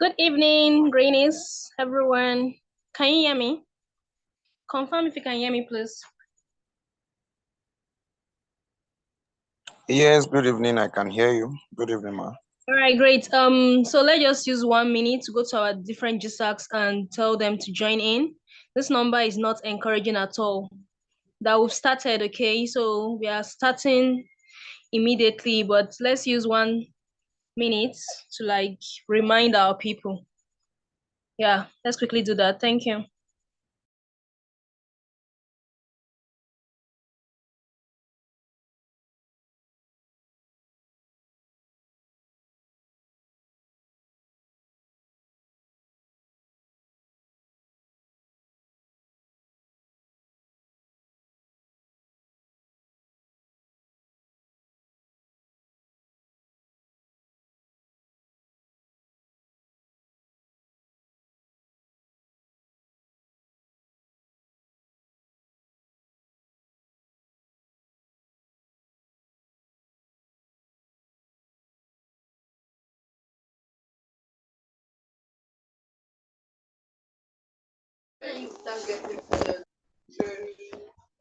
Good evening, greenies, everyone. Can you hear me? Confirm if you can hear me, please. Yes, good evening. I can hear you. Good evening, ma. All right, great. So let's just use 1 minute to go to our different GSAGs and tell them to join in. This number is not encouraging at all. That we've started, okay? So we are starting immediately, but let's use 1 minute to like remind our people. Yeah, let's quickly do that. Thank you. That's getting to the journey,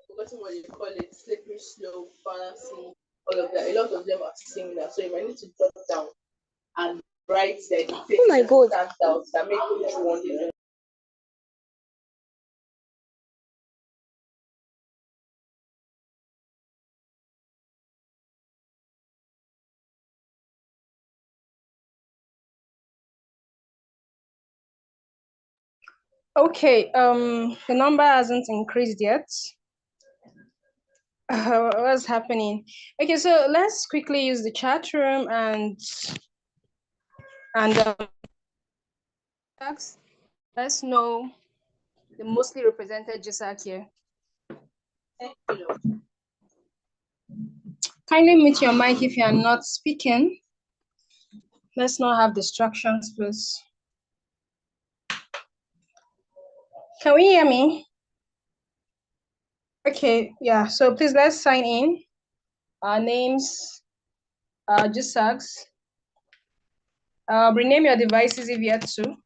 forgotten what you call it, slippery slope, fallacy, all of that. A lot of them are similar. So you might need to jot down and write the things that stand out that make each one different. Okay, the number hasn't increased yet. What's happening? Okay, so let's quickly use the chat room and let's know the mostly represented GSAG here. Kindly mute your mic if you are not speaking. Let's not have distractions, please. Can we hear me? Okay, yeah, so please let's sign in. Our names, GSAGs. Rename your devices if you had to.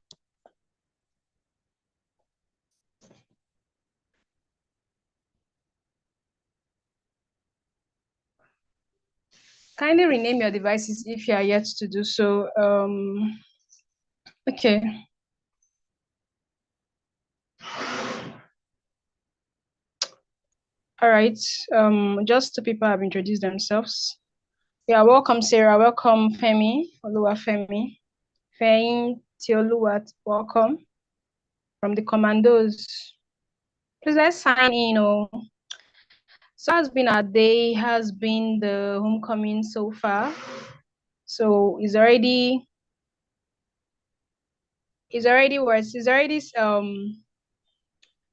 Kindly rename your devices if you are yet to do so. Okay. All right. Just 2 people have introduced themselves. Yeah, welcome, Sarah. Welcome, Femi. Oluwafemi. Fein Tioluwat. Welcome. From the commandos. Please let's sign in. So has been our day, has been the homecoming so far. So it's already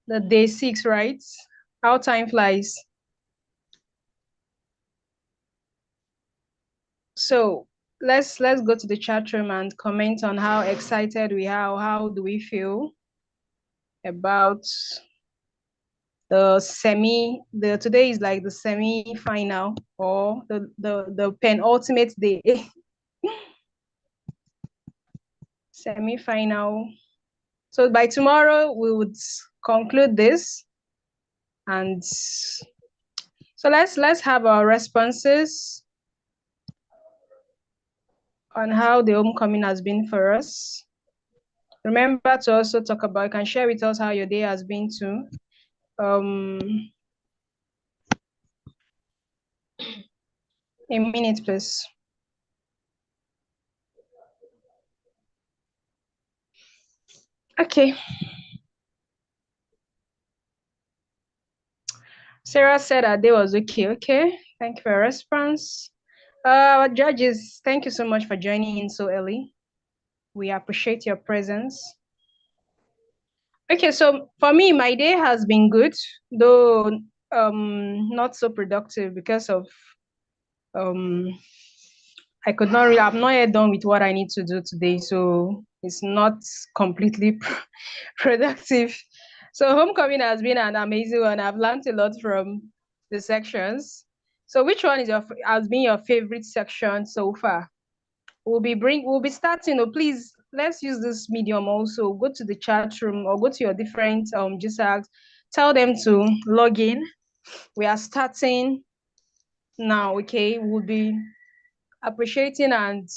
the day 6, right? How time flies. So let's go to the chat room and comment on how excited we are. How do we feel about today is like the semi-final or the penultimate day. Semi-final. So by tomorrow we would conclude this, and so let's have our responses on how the homecoming has been for us. Remember to also talk about, you can share with us how your day has been too. A minute, please. Okay. Sarah said her day was okay. Okay. Thank you for your response. Judges, thank you so much for joining in so early. We appreciate your presence. Okay, so for me, my day has been good, though not so productive because of I'm not yet done with what I need to do today, so it's not completely productive. So homecoming has been an amazing one. I've learned a lot from the sections. So which one has been your favorite section so far? We'll be starting. Please let's use this medium also. Go to the chat room or go to your different GSAGs. Tell them to log in. We are starting now, okay? We'll be appreciating and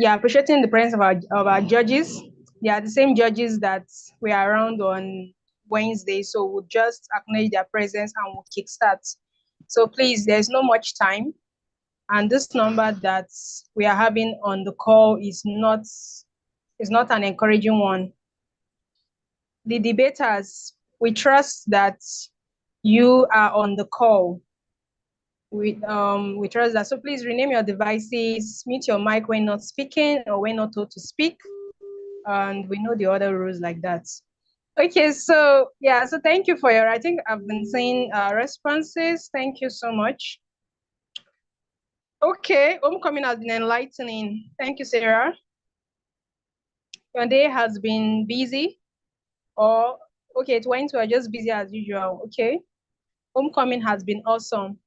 appreciating the presence of our judges. They are the same judges that we are around on Wednesday, so we'll just acknowledge their presence and we'll kickstart. So please, there's no much time, and this number that we are having on the call is not an encouraging one. The debaters, we trust that you are on the call. We trust that. So please rename your devices, mute your mic when not speaking or when not told to speak. And we know the other rules like that. Okay, so yeah, so thank you for your, I think I've been seeing responses. Thank you so much. Okay, homecoming has been enlightening. Thank you, Sarah. Your day has been busy, or okay, it went well, just busy as usual. Okay, homecoming has been awesome.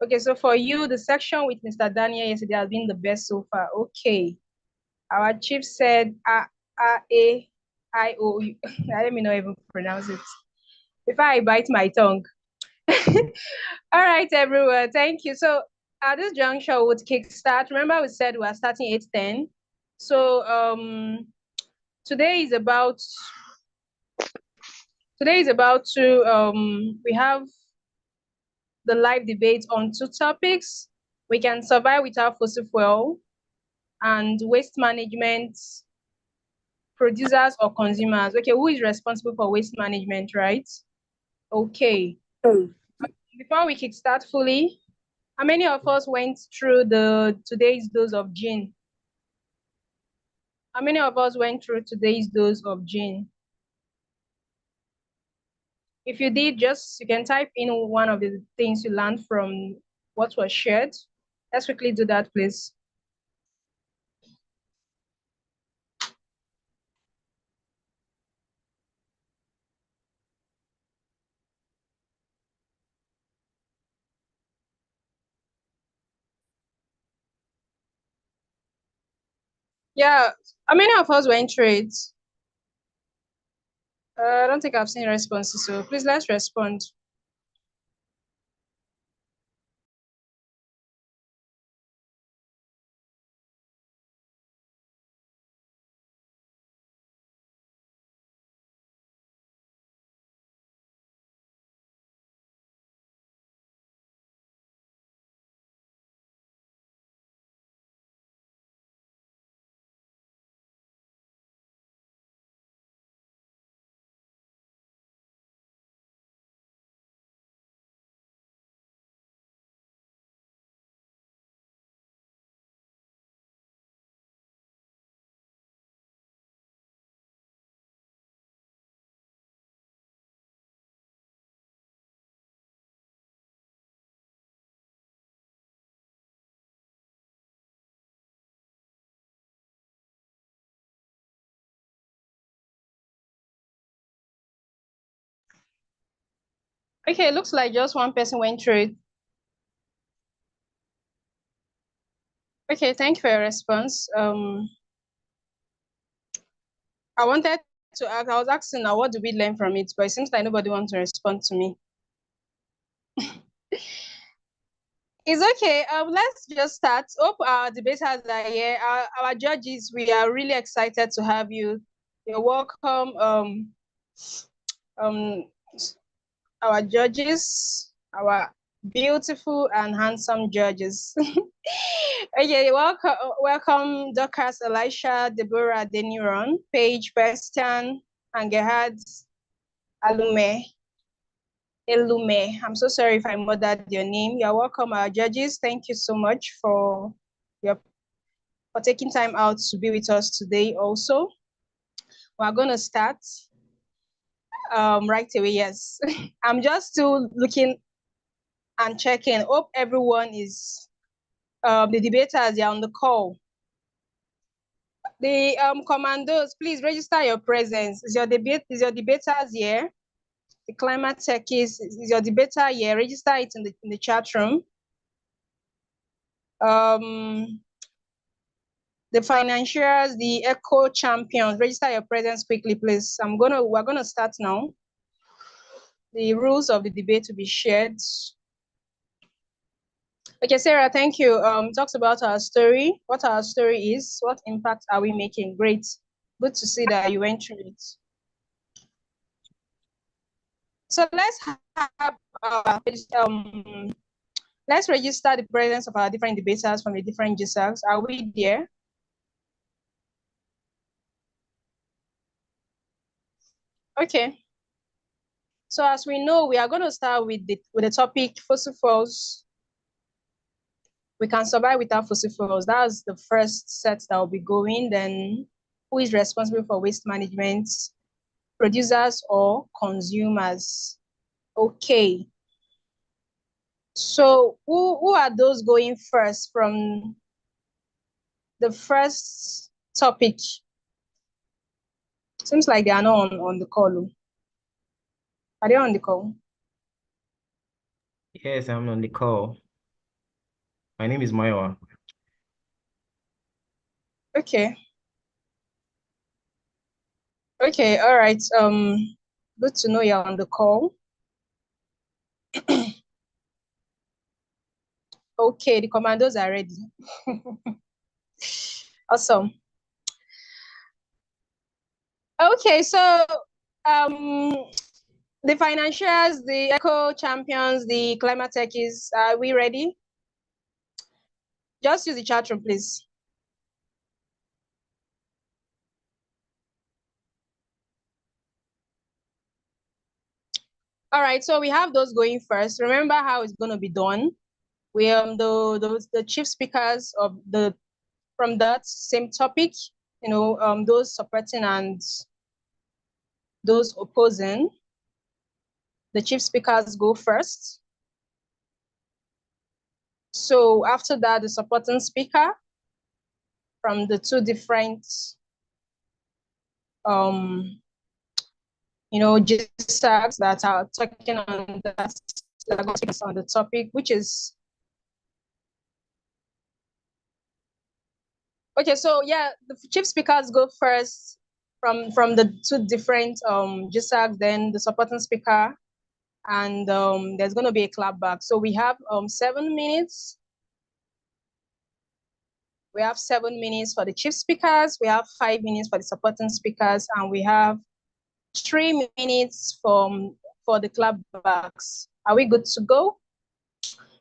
Okay, so for you, the section with Mr. Daniel yesterday has been the best so far. Okay, our chief said A-I-O. Let me not even pronounce it before I bite my tongue. All right, everyone, thank you. So at this juncture, would kickstart. Remember, we said we are starting 8:10. So today is about we have the live debate on two topics. We can survive without fossil fuel and waste management, producers or consumers. Okay, who is responsible for waste management, right? Okay. Before we kickstart fully, how many of us went through today's dose of gin? How many of us went through today's dose of gin? If you did, you can type in one of the things you learned from what was shared. Let's quickly do that, please. Yeah, how many of us went through it? I don't think I've seen responses, so please let's respond. Okay, it looks like just one person went through it. Okay, thank you for your response. I wanted to ask, I was asking now, what do we learn from it? But it seems like nobody wants to respond to me. It's okay. Let's just start. Hope our debaters are here. Our judges, we are really excited to have you. You're welcome. Our judges, our beautiful and handsome judges. Okay, welcome Dorcas, Elisha, Deborah, Deniron, Paige, Bastian, and Gerhard Elume. I'm so sorry if I murdered your name. You're welcome, our judges. Thank you so much for taking time out to be with us today also. We're going to start right away, yes. I'm just still looking and checking. Hope everyone is, the debaters, they are on the call. The commandos, please register your presence. Is your debaters here? The climate tech is your debater here? Register it in the chat room. the financiers, the eco champions, register your presence quickly, please. We're gonna start now. The rules of the debate to be shared. Okay, Sarah, thank you. Talks about our story, what our story is, what impact are we making? Great. Good to see that you went through it. So let's have let's register the presence of our different debaters from the different GSAGs. Are we there? Okay. So as we know, we are going to start with the topic fossil fuels. We can survive without fossil fuels. That's the first set that will be going. Then who is responsible for waste management? Producers or consumers? Okay. So who are those going first from the first topic? Seems like they are not on the call. Are they on the call? Yes, I'm on the call. My name is Mayowa. Okay. Okay, all right. Good to know you're on the call. Okay, the commandos are ready. Awesome. Okay, so the financiers, the eco champions, the climate techies, are we ready? Just use the chat room, please. All right, so we have those going first. Remember how it's going to be done. We the chief speakers of from that same topic, those supporting and those opposing. The chief speakers go first. So after that, the supporting speaker from the two different GSAGs that are talking on that on the topic, which is okay. So yeah, the chief speakers go first from the two different GSAGs, then the supporting speaker, and there's going to be a clap back. So we have 7 minutes. We have 7 minutes for the chief speakers. We have 5 minutes for the supporting speakers, and we have 3 minutes for the clap backs. Are we good to go?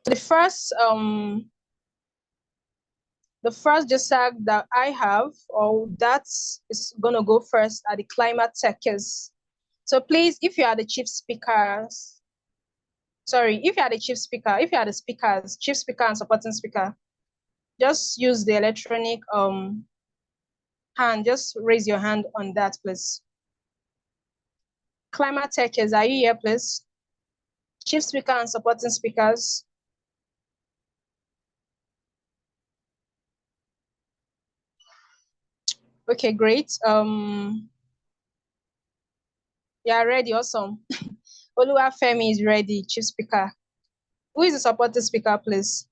The first GSAG that I have, or that is gonna go first, are the climate techers. So please, if you are the chief speakers, if you are the speakers, chief speaker and supporting speaker, just use the electronic hand. Just raise your hand on that, please. Climate techers, are you here, please? Chief speaker and supporting speakers. Okay, great. Yeah, ready, awesome. Oluwafemi is ready, chief speaker. Who is the supporting speaker, please?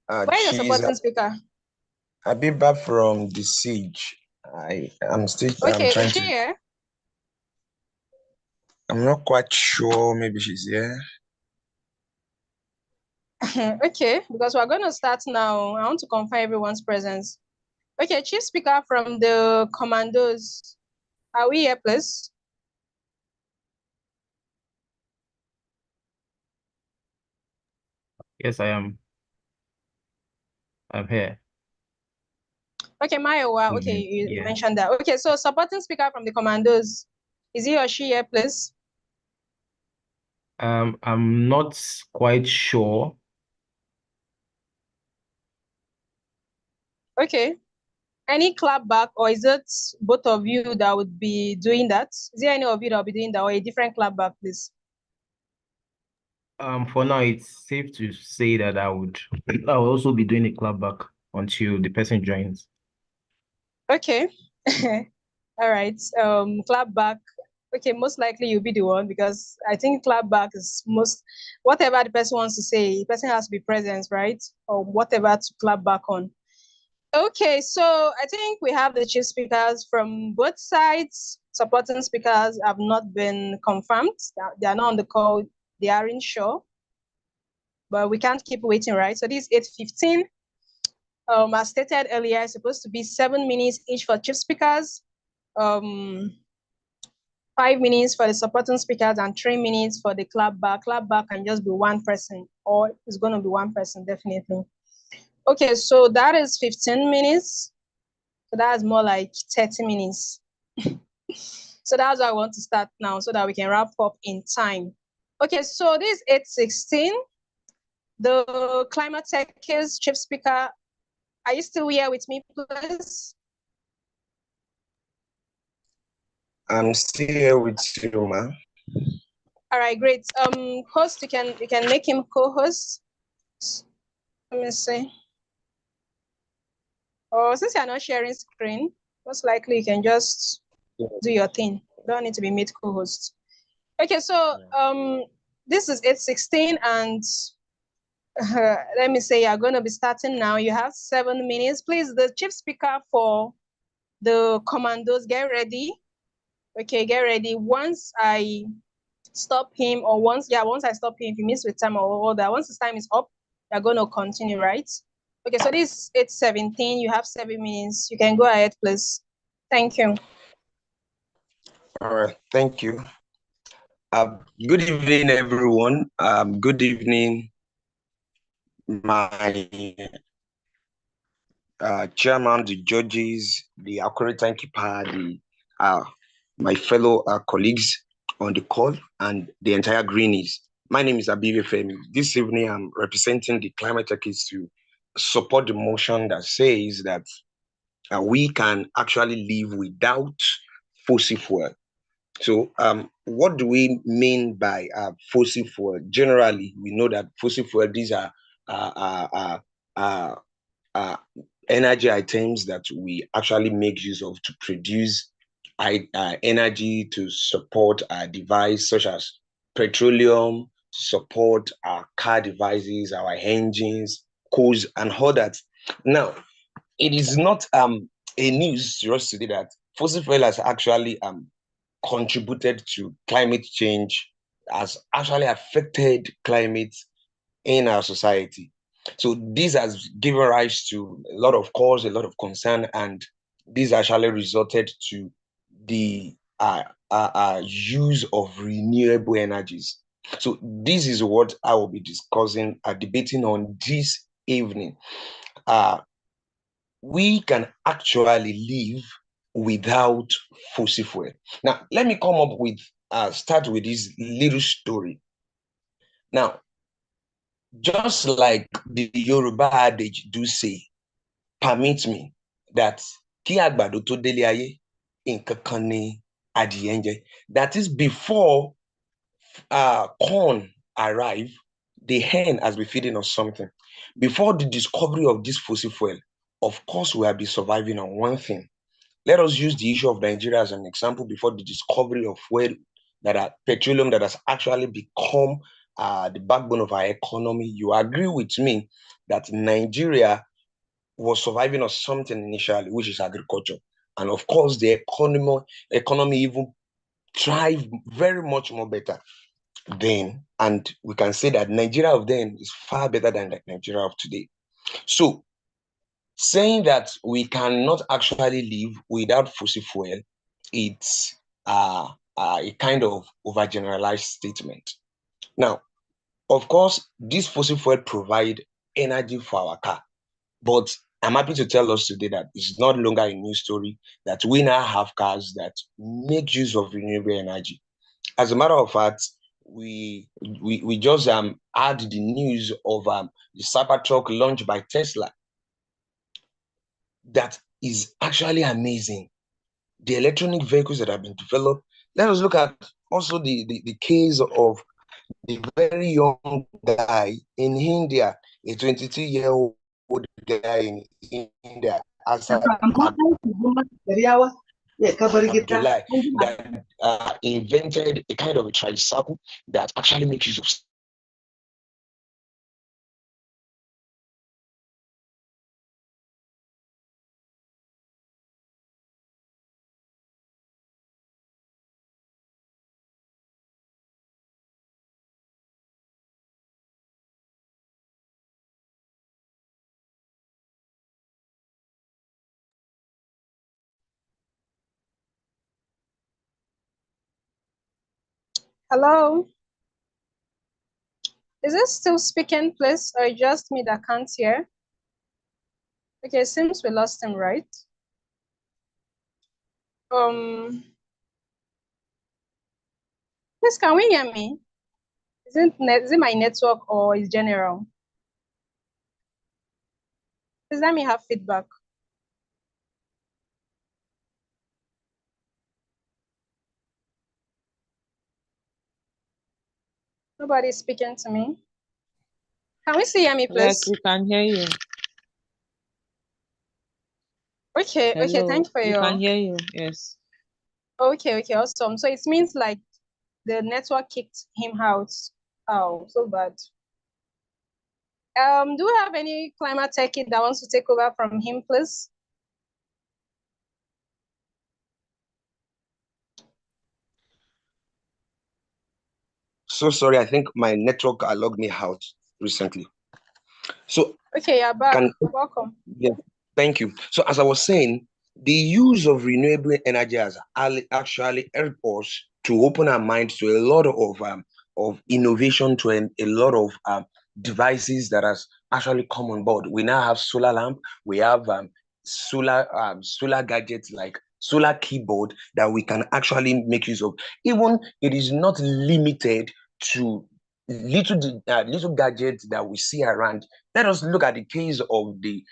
Where is the supporting speaker? Abiba from the Siege. I'm still Okay, I'm trying is she to. here? I'm not quite sure. Maybe she's here. Okay, because we're going to start now. I want to confirm everyone's presence. Okay, chief speaker from the commandos. Are we here, please? Yes, I am. I'm here. Okay, Mayowa, okay, you Yeah. mentioned that. Okay, so supporting speaker from the commandos. Is he or she here, please? I'm not quite sure. Okay. Any clap back, or is it both of you that would be doing that? Is there any of you that will be doing that, or a different clap back, please? For now, it's safe to say that I will also be doing a clap back until the person joins. Okay. All right. Clap back. Okay, most likely you'll be the one because I think clap back is most whatever the person wants to say, the person has to be present, right? Or whatever to clap back on. Okay, so I think we have the chief speakers from both sides. Supporting speakers have not been confirmed. They are not on the call. They aren't sure. But we can't keep waiting, right? So this is 8:15. As stated earlier, it's supposed to be 7 minutes each for chief speakers. 5 minutes for the supporting speakers and 3 minutes for the clap back. Clap back can just be one person, or it's going to be one person, definitely. Okay, so that is 15 minutes. So that's more like 30 minutes. So that's why I want to start now so that we can wrap up in time. Okay, so this is 8:16. The climate tech is chief speaker. Are you still here with me, please? I'm still here with you, ma. All right, great. Host, you can make him co-host. Let me see. Or since you're not sharing screen, most likely you can just do your thing. You don't need to be made co-host. Okay, so this is 8:16 and let me say you're going to be starting now. You have 7 minutes. Please, the chief speaker for the commandos, get ready. Okay, get ready. Once I stop him, or once I stop him, if you miss with time or all that, once his time is up, you're going to continue, right? Okay, so this is 8:17. You have 7 minutes. You can go ahead, please. Thank you. All right, thank you. Good evening, everyone. Good evening, my chairman, the judges, the accurate timekeeper, my fellow colleagues on the call, and the entire Greenies. My name is Abibe Femi. This evening, I'm representing the Climate Techies to support the motion that says that we can actually live without fossil fuel. So, what do we mean by fossil fuel? Generally, we know that fossil fuel, these are energy items that we actually make use of to produce energy to support our device, such as petroleum, support our car devices, our engines, coals, and all that. Now, it is not a news to us today that fossil fuel has actually contributed to climate change, has actually affected climate in our society. So this has given rise to a lot of cause, a lot of concern, and this actually resulted to the use of renewable energies. So this is what I will be discussing, debating on this evening. We can actually live without fossil fuel. Now, let me come up with, start with this little story. Now, just like the Yoruba adage do say, permit me, that kí àgbàdo tó délé ayé, nǹkan kan ni adìẹ ń jẹ. That is, before corn arrive, the hen has been feeding us something. Before the discovery of this fossil fuel, of course, we have been surviving on one thing. Let us use the issue of Nigeria as an example. Before the discovery of petroleum that has actually become the backbone of our economy, you agree with me that Nigeria was surviving on something initially, which is agriculture. And of course, the economy even thrived very much more better then. And we can say that Nigeria of then is far better than the Nigeria of today. So, saying that we cannot actually live without fossil fuel, it's a kind of overgeneralized statement. Now, of course, this fossil fuel provide energy for our car, but I'm happy to tell us today that it's not longer a new story, that we now have cars that make use of renewable energy. As a matter of fact, we just had the news of the Cybertruck launched by Tesla. That is actually amazing. The electronic vehicles that have been developed. Let us look at also the case of the very young guy in India, a 22-year-old guy in India. July that invented a kind of a tricycle that actually makes use of. Hello? Is it still speaking, please, or just me that can't hear? Okay, seems we lost him, right? Please, can we hear me? Is it my network or is general? Please let me have feedback. Nobody's speaking to me. Can we see hear me, please? Yes, we can hear you. Okay, Hello. okay, thank you for we your... can hear you, yes. Okay, awesome. So it means like the network kicked him out. Oh, so bad. Do we have any climate techie that wants to take over from him, please? So sorry, I think my network logged me out recently. So okay, you're back. Welcome. Yeah, thank you. So as I was saying, the use of renewable energy has actually helped us to open our minds to a lot of innovation, to a lot of devices that has actually come on board. We now have solar lamp, we have solar gadgets like solar keyboard that we can actually make use of. Even it is not limited to little gadgets that we see around. Let us look at the case of the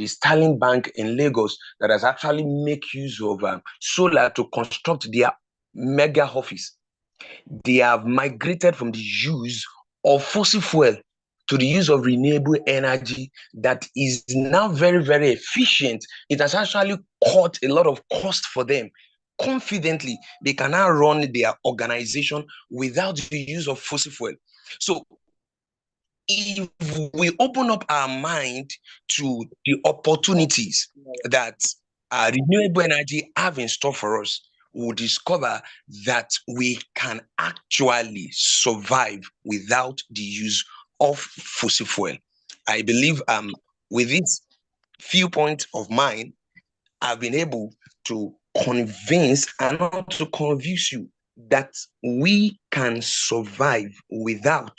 Starling Bank in Lagos that has actually make use of solar to construct their mega office. They have migrated from the use of fossil fuel to the use of renewable energy that is now very, very efficient. It has actually cut a lot of cost for them. Confidently, they can now run their organization without the use of fossil fuel. So if we open up our mind to the opportunities that renewable energy have in store for us, we'll discover that we can actually survive without the use of fossil fuel. I believe with this few points of mine, I've been able to convince and not to convince you that we can survive without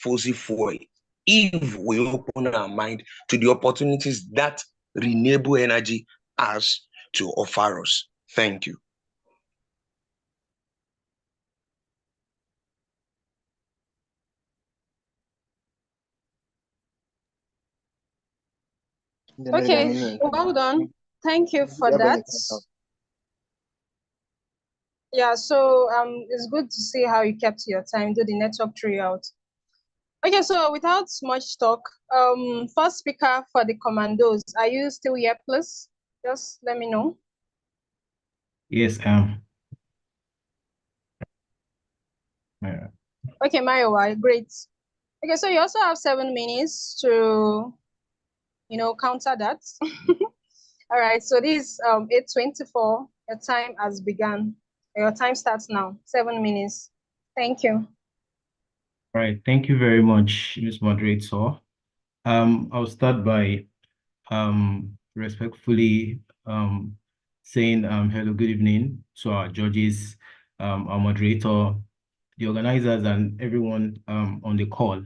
fossil fuel if we open our mind to the opportunities that renewable energy has to offer us. Thank you. Okay, well done. Thank you for that. Yeah, so it's good to see how you kept your time, do the network throughout. Okay, so without much talk, first speaker for the commandos, are you still here, please? Just let me know. Yes, yeah. Okay, Mayowa, great. Okay, so you also have 7 minutes to, counter that. All right, so this 8:24, your time has begun. Your time starts now, 7 minutes. Thank you. All right, thank you very much, Ms. Moderator. I'll start by respectfully saying hello, good evening to our judges, our moderator, the organizers, and everyone on the call.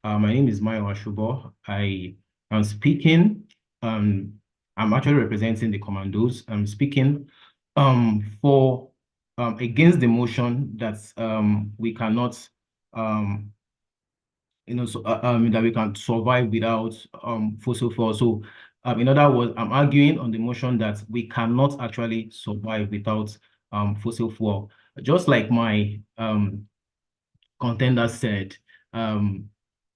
My name is Mayo Ashubo. I am speaking. I'm actually representing the commandos. I'm speaking for against the motion that we cannot that we can survive without fossil fuel. So in other words, I'm arguing on the motion that we cannot actually survive without fossil fuel. Just like my contender said,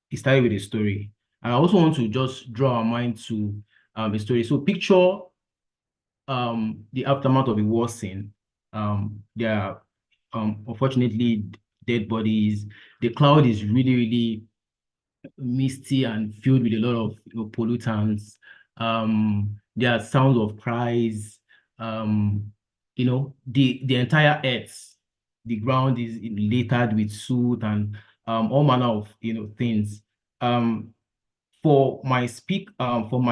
he started with a story. I also want to just draw our mind to a story. So picture the aftermath of the war scene. There are unfortunately dead bodies. The cloud is really, really misty and filled with a lot of pollutants. There are sounds of cries. The entire earth, the ground is littered with soot and all manner of things. Um, for my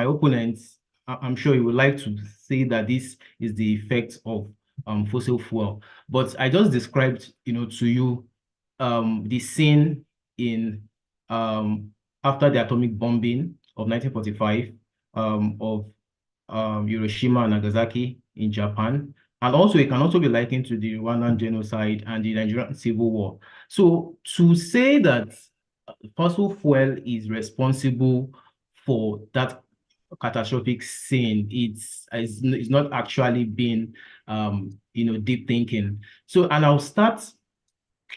opponents, I'm sure you would like to say that this is the effect of fossil fuel. But I just described, to you the scene in um, after the atomic bombing of 1945 of Hiroshima and Nagasaki in Japan. And also, it can also be likened to the Rwandan genocide and the Nigerian civil war. So to say that fossil fuel is responsible for that catastrophic scene, it's not actually been deep thinking. So, and I'll start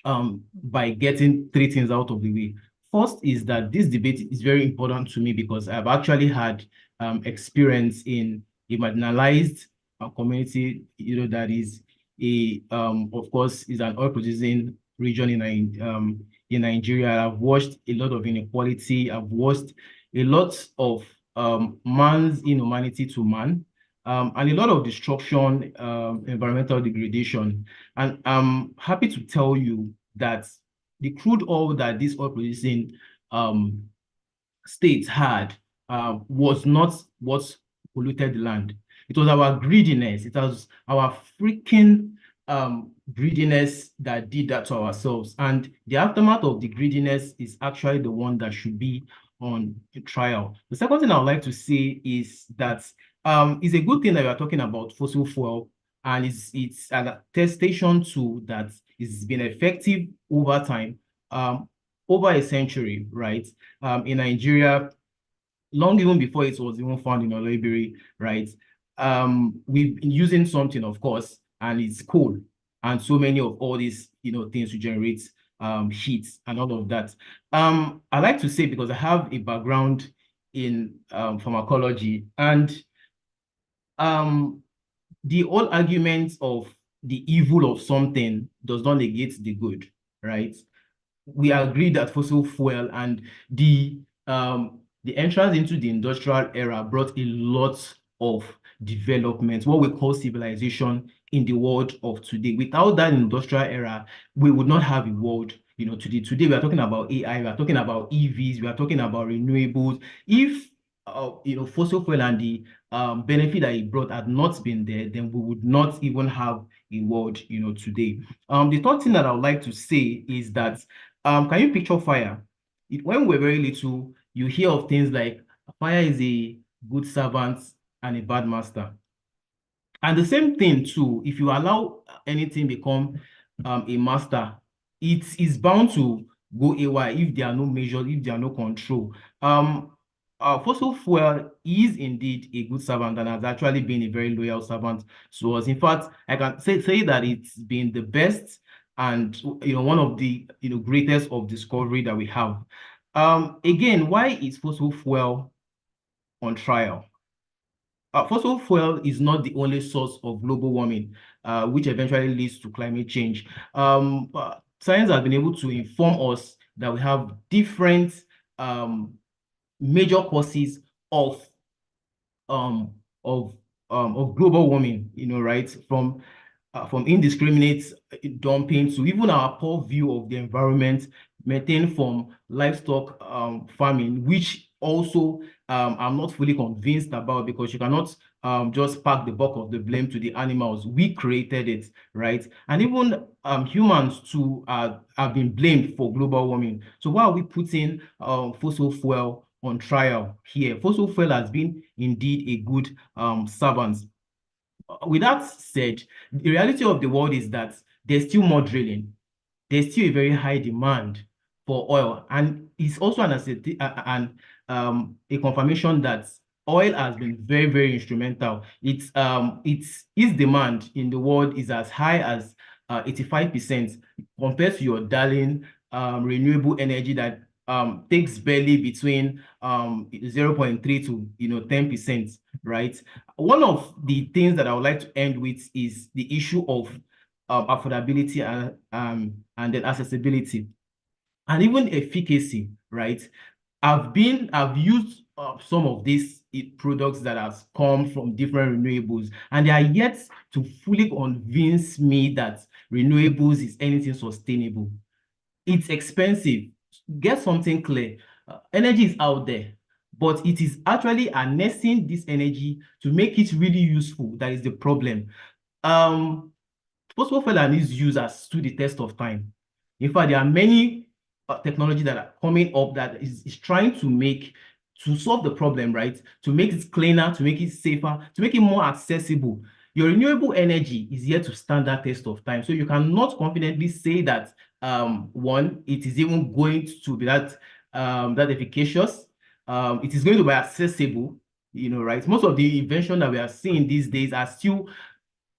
by getting three things out of the way. First is that this debate is very important to me because I've actually had experience in a marginalized community, that is of course, is an oil producing region in Nigeria. I've watched a lot of inequality. I've watched a lot of man's inhumanity to man, and a lot of destruction, environmental degradation. And I'm happy to tell you that the crude oil that these oil producing um, states had was not what polluted the land. It was our greediness. It was our freaking greediness that did that to ourselves. And the aftermath of the greediness is actually the one that should be on trial. The second thing I would like to say is that it's a good thing that we are talking about fossil fuel, and it's an attestation to that it's been effective over time, over a century, right? In Nigeria, long even before it was even found in our library, right? We've been using something, of course, and it's coal. And so many of all these, things to generate heat and all of that. I like to say, because I have a background in pharmacology, and the whole argument of the evil of something does not negate the good, right? We agree that fossil fuel and the entrance into the industrial era brought a lot of development, what we call civilization in the world of today. Without that industrial era, we would not have a world, today. Today, we are talking about AI, we are talking about EVs, we are talking about renewables. If fossil fuel and the benefit that it brought had not been there, then we would not even have a world, today. The third thing that I would like to say is that can you picture fire? When we were very little, you hear of things like fire is a good servant and a bad master. And the same thing too, if you allow anything become a master, it is bound to go awry if there are no measures, if there are no control. Fossil fuel is indeed a good servant and has actually been a very loyal servant to us. In fact, I can say that it's been the best and one of the greatest of discovery that we have. Again, why is fossil fuel on trial? Fossil fuel is not the only source of global warming, which eventually leads to climate change. Science has been able to inform us that we have different major causes of um, of of global warming, right? From indiscriminate dumping to even our poor view of the environment, maintained from livestock farming, which also I'm not fully convinced about, because you cannot just pack the buck of the blame to the animals. We created it, right? And even humans too have been blamed for global warming. So why are we putting fossil fuel on trial here? Fossil fuel has been indeed a good servant. With that said, the reality of the world is that there's still more drilling. There's still a very high demand for oil, and it's also a confirmation that oil has been very, very instrumental. Its demand in the world is as high as 85% compared to your darling renewable energy that takes barely between 0.3 to 10%, right? one of the things that I would like to end with is the issue of affordability and then accessibility and even efficacy, right? I've used some of these products that have come from different renewables, and they are yet to fully convince me that renewables is anything sustainable. It's expensive. Get something clear. Energy is out there, but it is actually harnessing this energy to make it really useful. That is the problem. Fossil fuel and its use has stood the test of time. In fact, there are many technology that are coming up that is trying to solve the problem, right? To make it cleaner, to make it safer, to make it more accessible. Your renewable energy is here to stand that test of time. So you cannot confidently say that one, it is even going to be that efficacious. It is going to be accessible, right? Most of the invention that we are seeing these days are still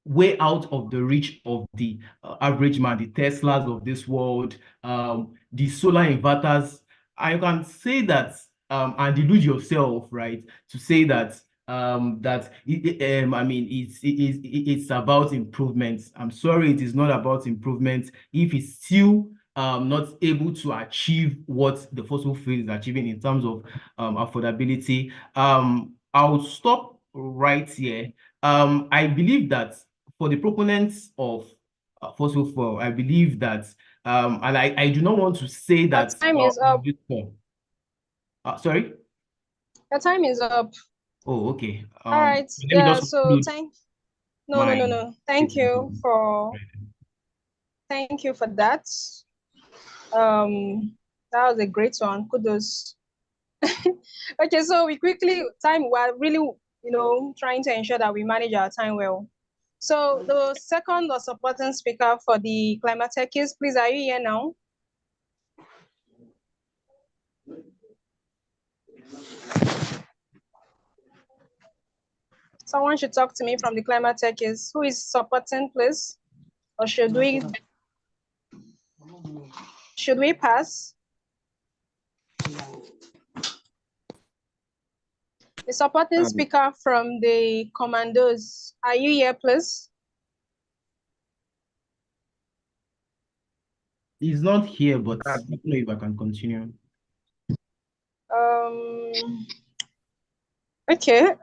way out of the reach of the average man, the Teslas of this world, the solar inverters. I can say that and delude yourself, right, to say that I mean it's about improvements. I'm sorry, it is not about improvements if it's still not able to achieve what the fossil fuel is achieving in terms of affordability. I'll stop right here. I believe that for the proponents of fossil fuel, I believe that, and I do not want to say Your that. time is up. Sorry? Your time is up. Oh, okay. All right. Let me Yeah. just So conclude my no. Thank you statement. for that. That was a great one. Kudos. Okay, so we're really, trying to ensure that we manage our time well. So the second or supporting speaker for the climate tech is, please, are you here now? Someone should talk to me from the climate tech is. Who is supporting, please? Or should we pass? The supporting speaker from the commandos, are you here, please? He's not here, but I don't know if I can continue. Okay.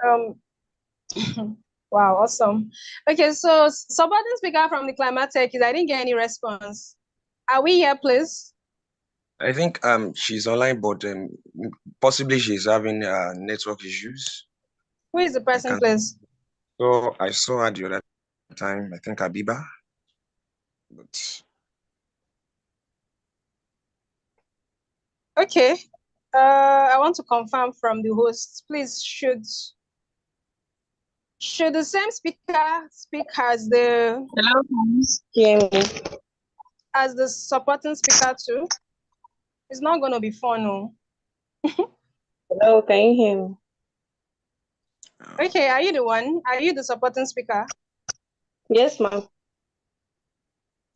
Wow, awesome. Okay, so supporting speaker from the climate tech is, I didn't get any response. Are we here, please? I think she's online, but possibly she's having network issues. Who is the person, please? So I saw her the other time, I think Abiba. But okay. I want to confirm from the host, please, should the same speaker speak as the as the supporting speaker too? It's not going to be fun, no. Hello, can you hear me? Okay, are you the one? Are you the supporting speaker? Yes, ma'am.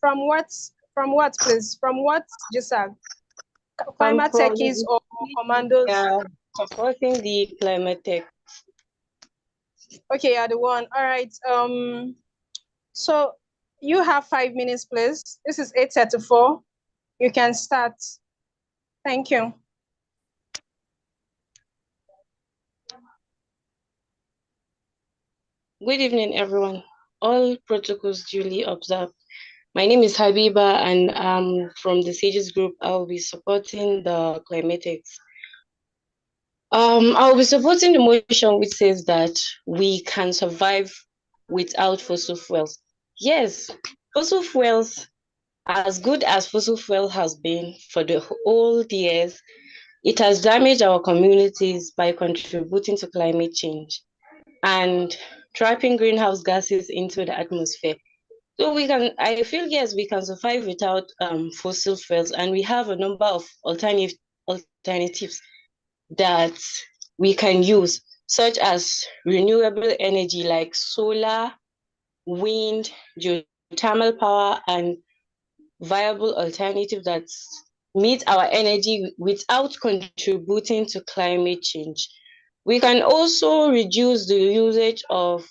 From what, please? From what GSAG? Climate techies or commandos? Yeah, supporting the climate tech. Okay, you're the one. All right. So you have 5 minutes, please. This is 8:34. You can start. Thank you. Good evening, everyone. All protocols duly observed. My name is Habiba, and from the SAGES group. I'll be supporting the climatics. I'll be supporting the motion which says that we can survive without fossil fuels. Yes, fossil fuels, as good as fossil fuel has been for the whole years, it has damaged our communities by contributing to climate change and trapping greenhouse gases into the atmosphere. So I feel, yes, we can survive without fossil fuels, and we have a number of alternatives that we can use, such as renewable energy like solar, wind, geothermal power, and viable alternatives that meet our energy without contributing to climate change. We can also reduce the usage of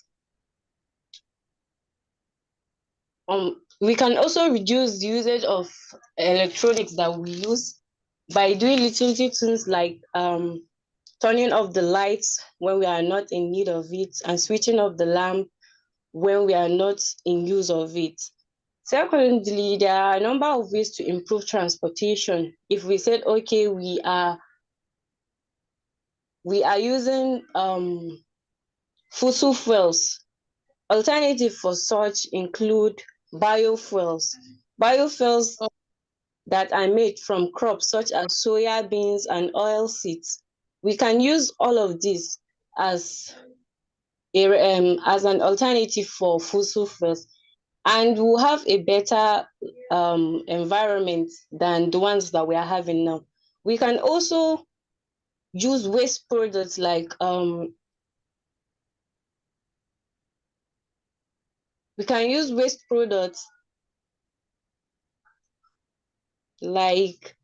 electronics that we use by doing little things like turning off the lights when we are not in need of it and switching off the lamp when we are not in use of it. Secondly, there are a number of ways to improve transportation. If we said, okay, we are using fossil fuels, alternative for such include biofuels. Biofuels that are made from crops such as soya beans and oil seeds. We can use all of this as an alternative for fossil fuels, and we'll have a better environment than the ones that we are having now. We can also use waste products like like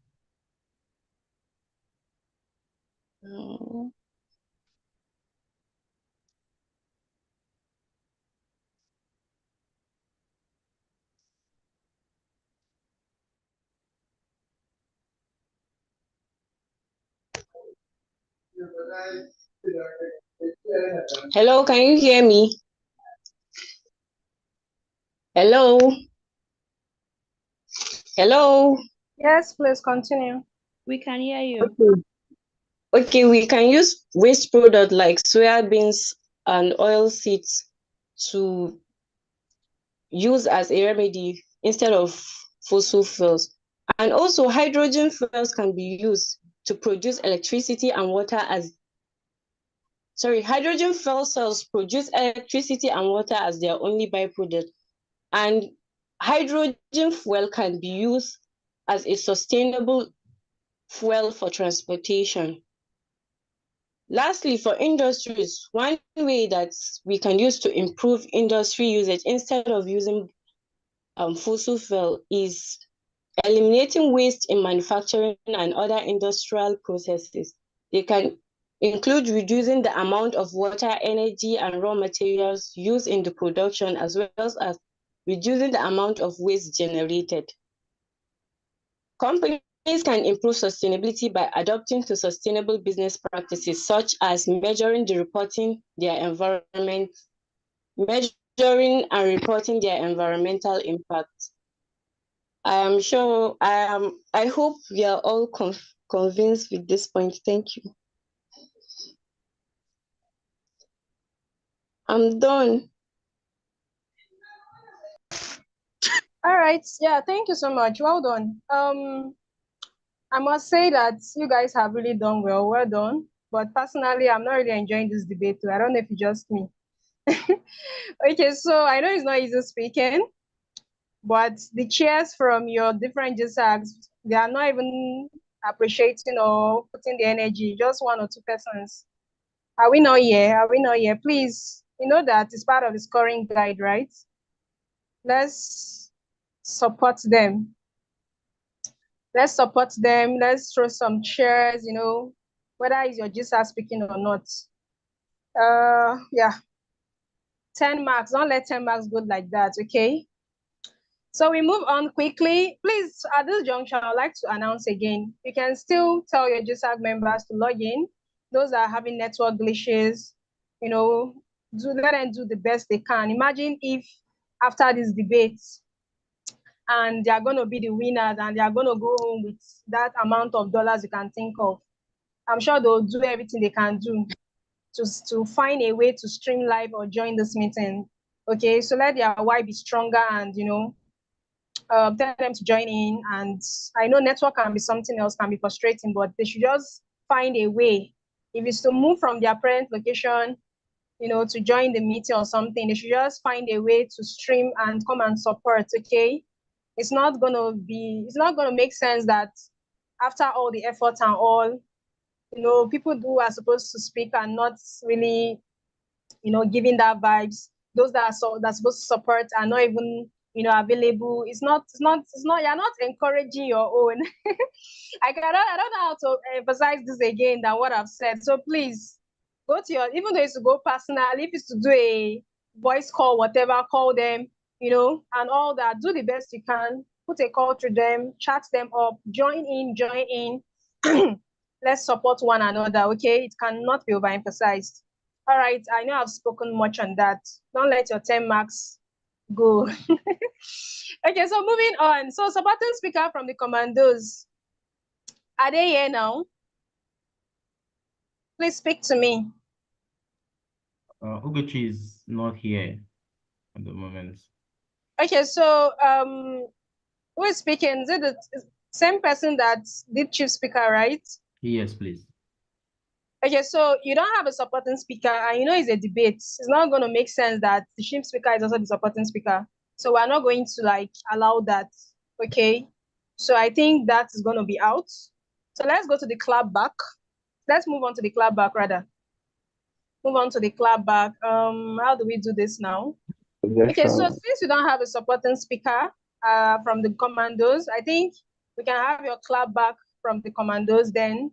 hello, can you hear me? Hello? Hello? Yes, please continue. We can hear you. Okay, we can use waste products like soya beans and oil seeds to use as a remedy instead of fossil fuels. And also hydrogen fuels can be used to produce electricity and water hydrogen fuel cells produce electricity and water as their only byproduct. And hydrogen fuel can be used as a sustainable fuel for transportation. Lastly, for industries, one way that we can use to improve industry usage instead of using fossil fuel is eliminating waste in manufacturing and other industrial processes. They can include reducing the amount of water, energy, and raw materials used in the production, as well as reducing the amount of waste generated. Companies can improve sustainability by adopting to sustainable business practices, such as measuring and reporting their environmental impact. I hope we are all convinced with this point. Thank you. I'm done. All right. Yeah, thank you so much. Well done. I must say that you guys have really done well. Well done. But personally, I'm not really enjoying this debate too. I don't know if it's just me. Okay, so I know it's not easy speaking, but the cheers from your different GSAGs, they are not even appreciating or putting the energy, just one or two persons. Are we not here? Are we not here? Please, you know that it's part of the scoring guide, right? Let's support them. Let's support them. Let's throw some cheers, whether it's your GSAG speaking or not. Yeah. 10 marks. Don't let 10 marks go like that, okay? So we move on quickly. Please, at this junction, I'd like to announce again, you can still tell your GSAG members to log in. Those that are having network glitches, let them do the best they can. Imagine if after this debate, and they are going to be the winners and they are going to go home with that amount of dollars you can think of. I'm sure they'll do everything they can do to find a way to stream live or join this meeting. Okay, so let their why be stronger and tell them to join in. And I know network can be something else, can be frustrating, but they should just find a way. If it's to move from their parent location, to join the meeting or something, they should just find a way to stream and come and support. Okay, it's not gonna make sense that after all the effort and all, people who are supposed to speak and not really, giving that vibes. Those that are supposed to support are not even, available. It's not. You're not encouraging your own. I don't know how to emphasize this again than what I've said. So please go to your, even though it's to go personal, if it's to do a voice call, whatever, call them, and all that, do the best you can, put a call to them, chat them up, join in. Let's support one another, okay? It cannot be overemphasized. All right, I know I've spoken much on that. Don't let your 10 marks go. Okay, so moving on. So supporting speaker from the commandos. Are they here now? Please speak to me. Ugochi is not here at the moment. Okay, so who is speaking? Is it the same person that did chief speaker, right? Yes, please. Okay, so you don't have a supporting speaker, and it's a debate. It's not going to make sense that the chief speaker is also the supporting speaker. So we're not going to allow that. Okay, so I think that is going to be out. So let's go to the clap back. Let's move on to the clap back rather. Move on to the clap back. How do we do this now? Okay, so since you don't have a supporting speaker from the commandos, I think we can have your clap back from the commandos, then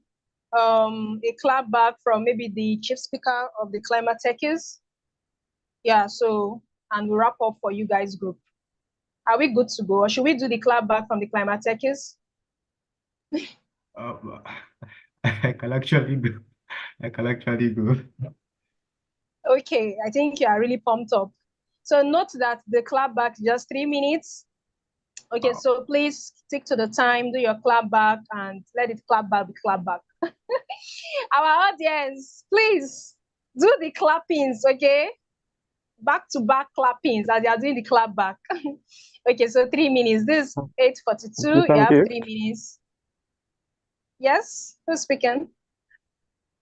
a clap back from maybe the chief speaker of the climate techies. Yeah, so, and we'll wrap up for you guys group. Are we good to go? Or should we do the clap back from the climate techies? I can actually go. I can actually go. Okay, I think you are really pumped up. So note that the clap back is just 3 minutes. Okay, so please stick to the time, do your clap back, and let it clap back, clap back. Our audience, please do the clappings, okay? Back to back clappings as they are doing the clap back. Okay, so 3 minutes. This is 8:42. You have 3 minutes. Yes, who's speaking?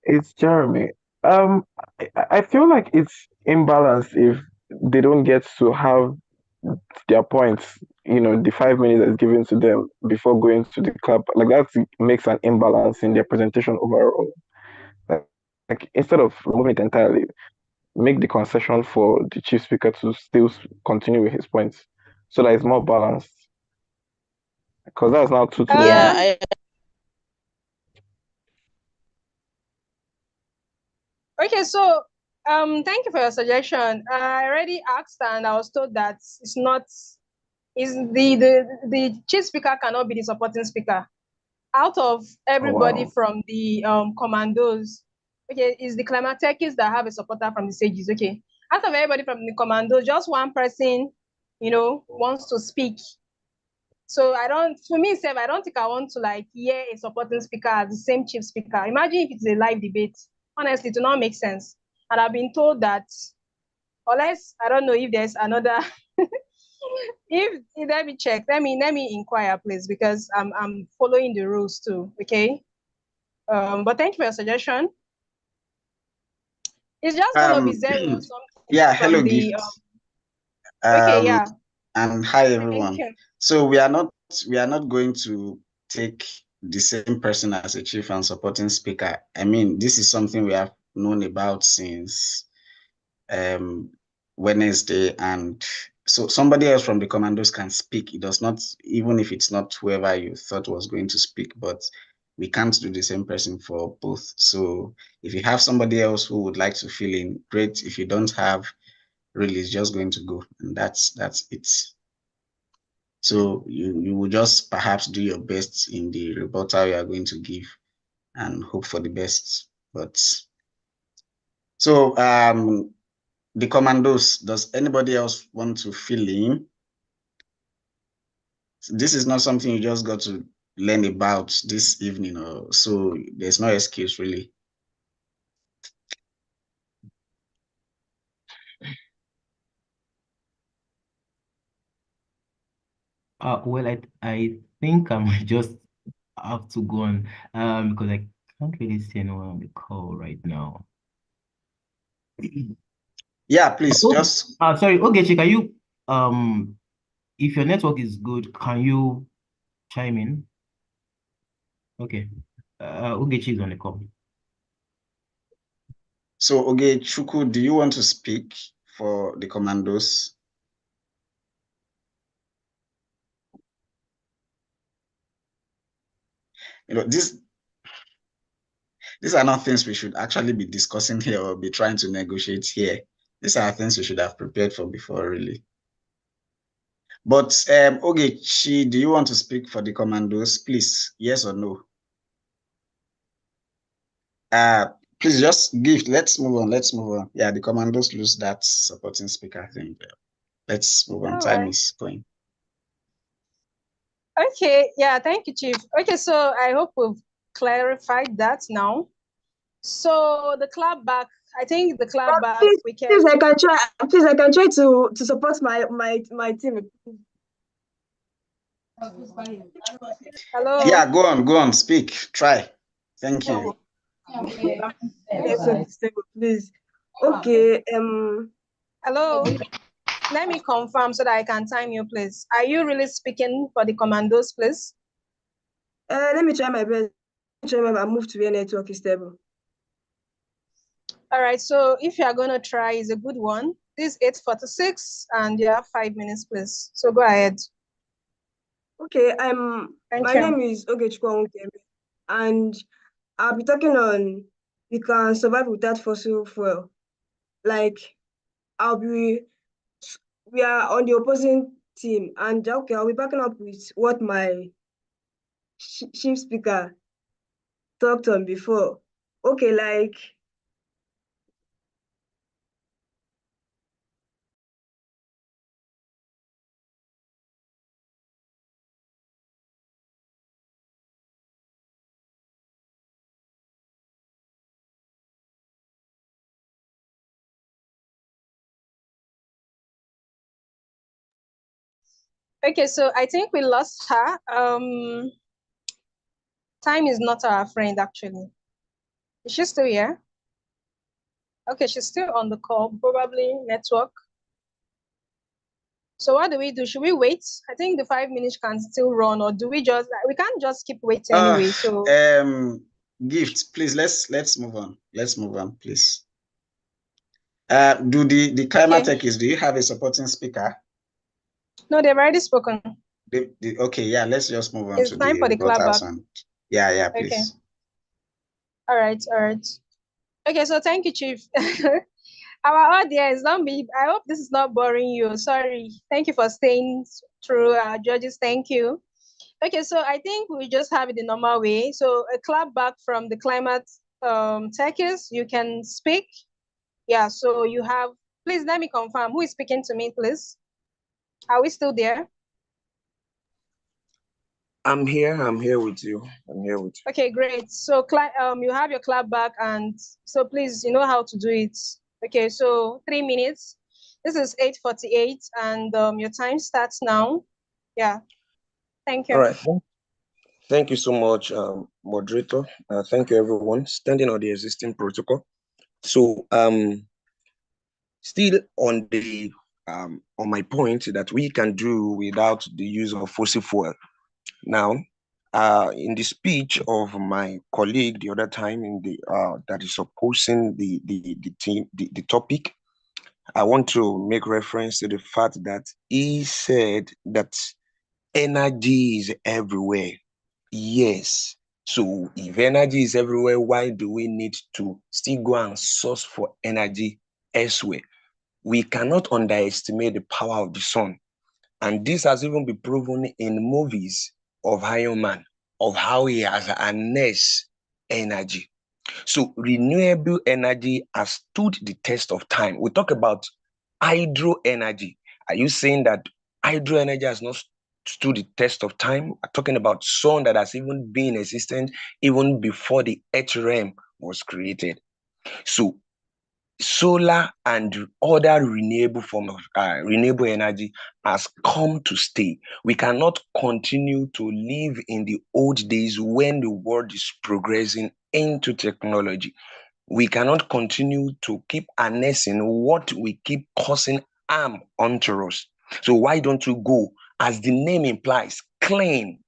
It's Jeremy. I feel like it's imbalanced if they don't get to have their points, the 5 minutes that's given to them before going to the club. Like that makes an imbalance in their presentation overall. Like instead of removing it entirely, make the concession for the chief speaker to still continue with his points, so that it's more balanced. Because that's now 2 to 1. Yeah, Okay, so thank you for your suggestion. I already asked and I was told that it's not, is the chief speaker cannot be the supporting speaker. Out of everybody wow. from the commandos, okay, is the climatechies that have a supporter from the sages. Okay, out of everybody from the commandos, just one person, wants to speak. So for me, Seb, I don't think I want to hear a supporting speaker as the same chief speaker. Imagine if it's a live debate. Honestly, it do not make sense. And I've been told that, unless I don't know if there's another. if let me check, let me inquire, please, because I'm following the rules too. Okay. But thank you for your suggestion. It's just gonna be 0 or something. Yeah, from hello, the Gift. okay, yeah. And hi Thank everyone. you. So we are not going to take the same person as a chief and supporting speaker. I mean, this is something we have known about since Wednesday, and so somebody else from the commandos can speak. It does not, even if it's not whoever you thought was going to speak, but we can't do the same person for both. So if you have somebody else who would like to fill in, great. If you don't have, really, it's just going to go, and that's it. So you will just perhaps do your best in the rebuttal you are going to give and hope for the best. But so the commandos, does anybody else want to fill in? This is not something you just got to learn about this evening, or so there's no excuse really. Well, I think I might just have to go on because I can't really see anyone on the call right now. Yeah, please Oh, just sorry, Ogechi, can you if your network is good, can you chime in? Okay. Ogechi is on the call. so Chuku, do you want to speak for the commandos? This these are not things we should actually be discussing here or be trying to negotiate here. These are things we should have prepared for before, really. But Ogechi, do you want to speak for the commandos, please? Yes or no? Please just give. Let's move on. Let's move on. Yeah, the commandos lose that supporting speaker thing. Let's move on. All Time right. is going. Okay, yeah, thank you, Chief. Okay, so I hope we've clarified that now. So the clap back, I think the clap back we can. Please, I can try. Please, I can try to support my team. Hello. Yeah, go on, speak, try. Thank you. Please. Okay. Hello. Let me confirm so that I can time you, please. Are you really speaking for the commandos, please? Let me try my best. I move to where network is stable. All right. So if you are going to try, is a good one. This is 8:46, and you have 5 minutes, please. So go ahead. Okay. Thank my you. name is Ogechukwu, and I'll be talking on we can survive without fossil fuel. Like we are on the opposing team, and okay, I'll be backing up with what my chief speaker talked on before. Okay, like Okay, so I think we lost her. Time is not our friend, actually. Is she still here? Okay, she's still on the call, probably network. So what do we do? Should we wait? I think the 5 minutes can still run, or do we we can't just keep waiting anyway. So Gift, please, let's move on. Let's move on, please. Do the Climatech is, do you have a supporting speaker? No, they've already spoken. Okay, yeah, let's just move on It's to time the for the reporters. clapback. And yeah, please. Okay. All right. Okay, so thank you, Chief. Our audience, I hope this is not boring you. Sorry. Thank you for staying through, judges. Thank you. Okay, so I think we just have it the normal way. So a clap back from the climate techies, you can speak. Yeah, so you have, please let me confirm, who is speaking to me, please? Are we still there? I'm here with you. Okay, great. So you have your clap back, and so please, you know how to do it. Okay, so 3 minutes. This is 8:48, and your time starts now. Yeah, thank you. All right. Thank you so much, moderator. Thank you, everyone. Standing on the existing protocol. So, still on the on my point that we can do without the use of fossil fuel. Now, in the speech of my colleague the other time in the that is opposing the topic, I want to make reference to the fact that he said that energy is everywhere. Yes. So if energy is everywhere, why do we need to still go and source for energy elsewhere? We cannot underestimate the power of the sun. And this has even been proven in movies of Iron Man, of how he has harnessed energy. So renewable energy has stood the test of time. We talk about hydro energy. Are you saying that hydro energy has not stood the test of time? We're talking about sun that has even been existent even before the earth realm was created. So solar and other renewable form of renewable energy has come to stay. We cannot continue to live in the old days when the world is progressing into technology. We cannot continue to keep harnessing what we keep causing harm unto us. So why don't you go, as the name implies, clean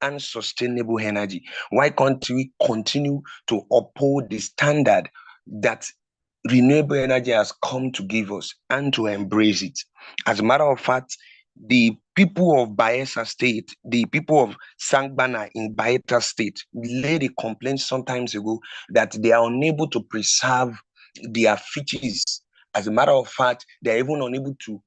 and sustainable energy? Why can't we continue to uphold the standard that renewable energy has come to give us and to embrace it? As a matter of fact, the people of Bayelsa State, the people of Sangbana in Bayelsa State, laid a complaint some times ago that they are unable to preserve their fishes. As a matter of fact, they are even unable to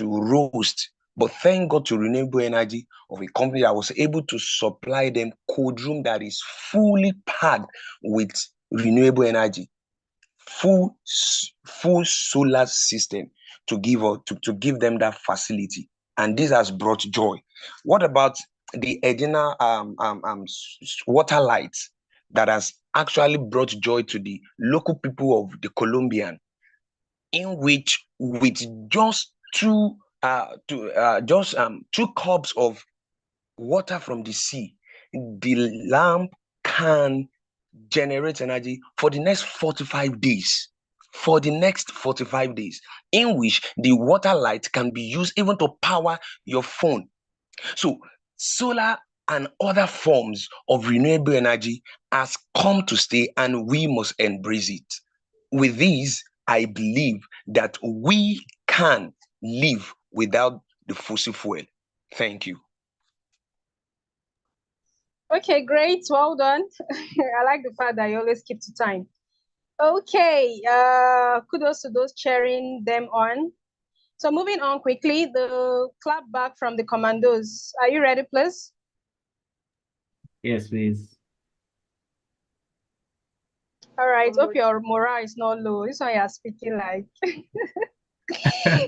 roast. But thank God to renewable energy of a company that was able to supply them cold room that is fully packed with renewable energy, full solar system to to give them that facility, and this has brought joy. What about the Edina water lights that has actually brought joy to the local people of the Colombian, in which with just two cups of water from the sea, the lamp can generate energy for the next 45 days. For the next 45 days, in which the water light can be used even to power your phone. So, solar and other forms of renewable energy has come to stay, and we must embrace it. With these, I believe that we can live without the fossil fuel. Thank you. Okay, great. Well done. I like the fact that you always keep to time. Okay, kudos to those cheering them on. So moving on quickly, the clap back from the commandos. Are you ready, please? Yes, please. All right, hope your morale is not low. This one you're speaking like.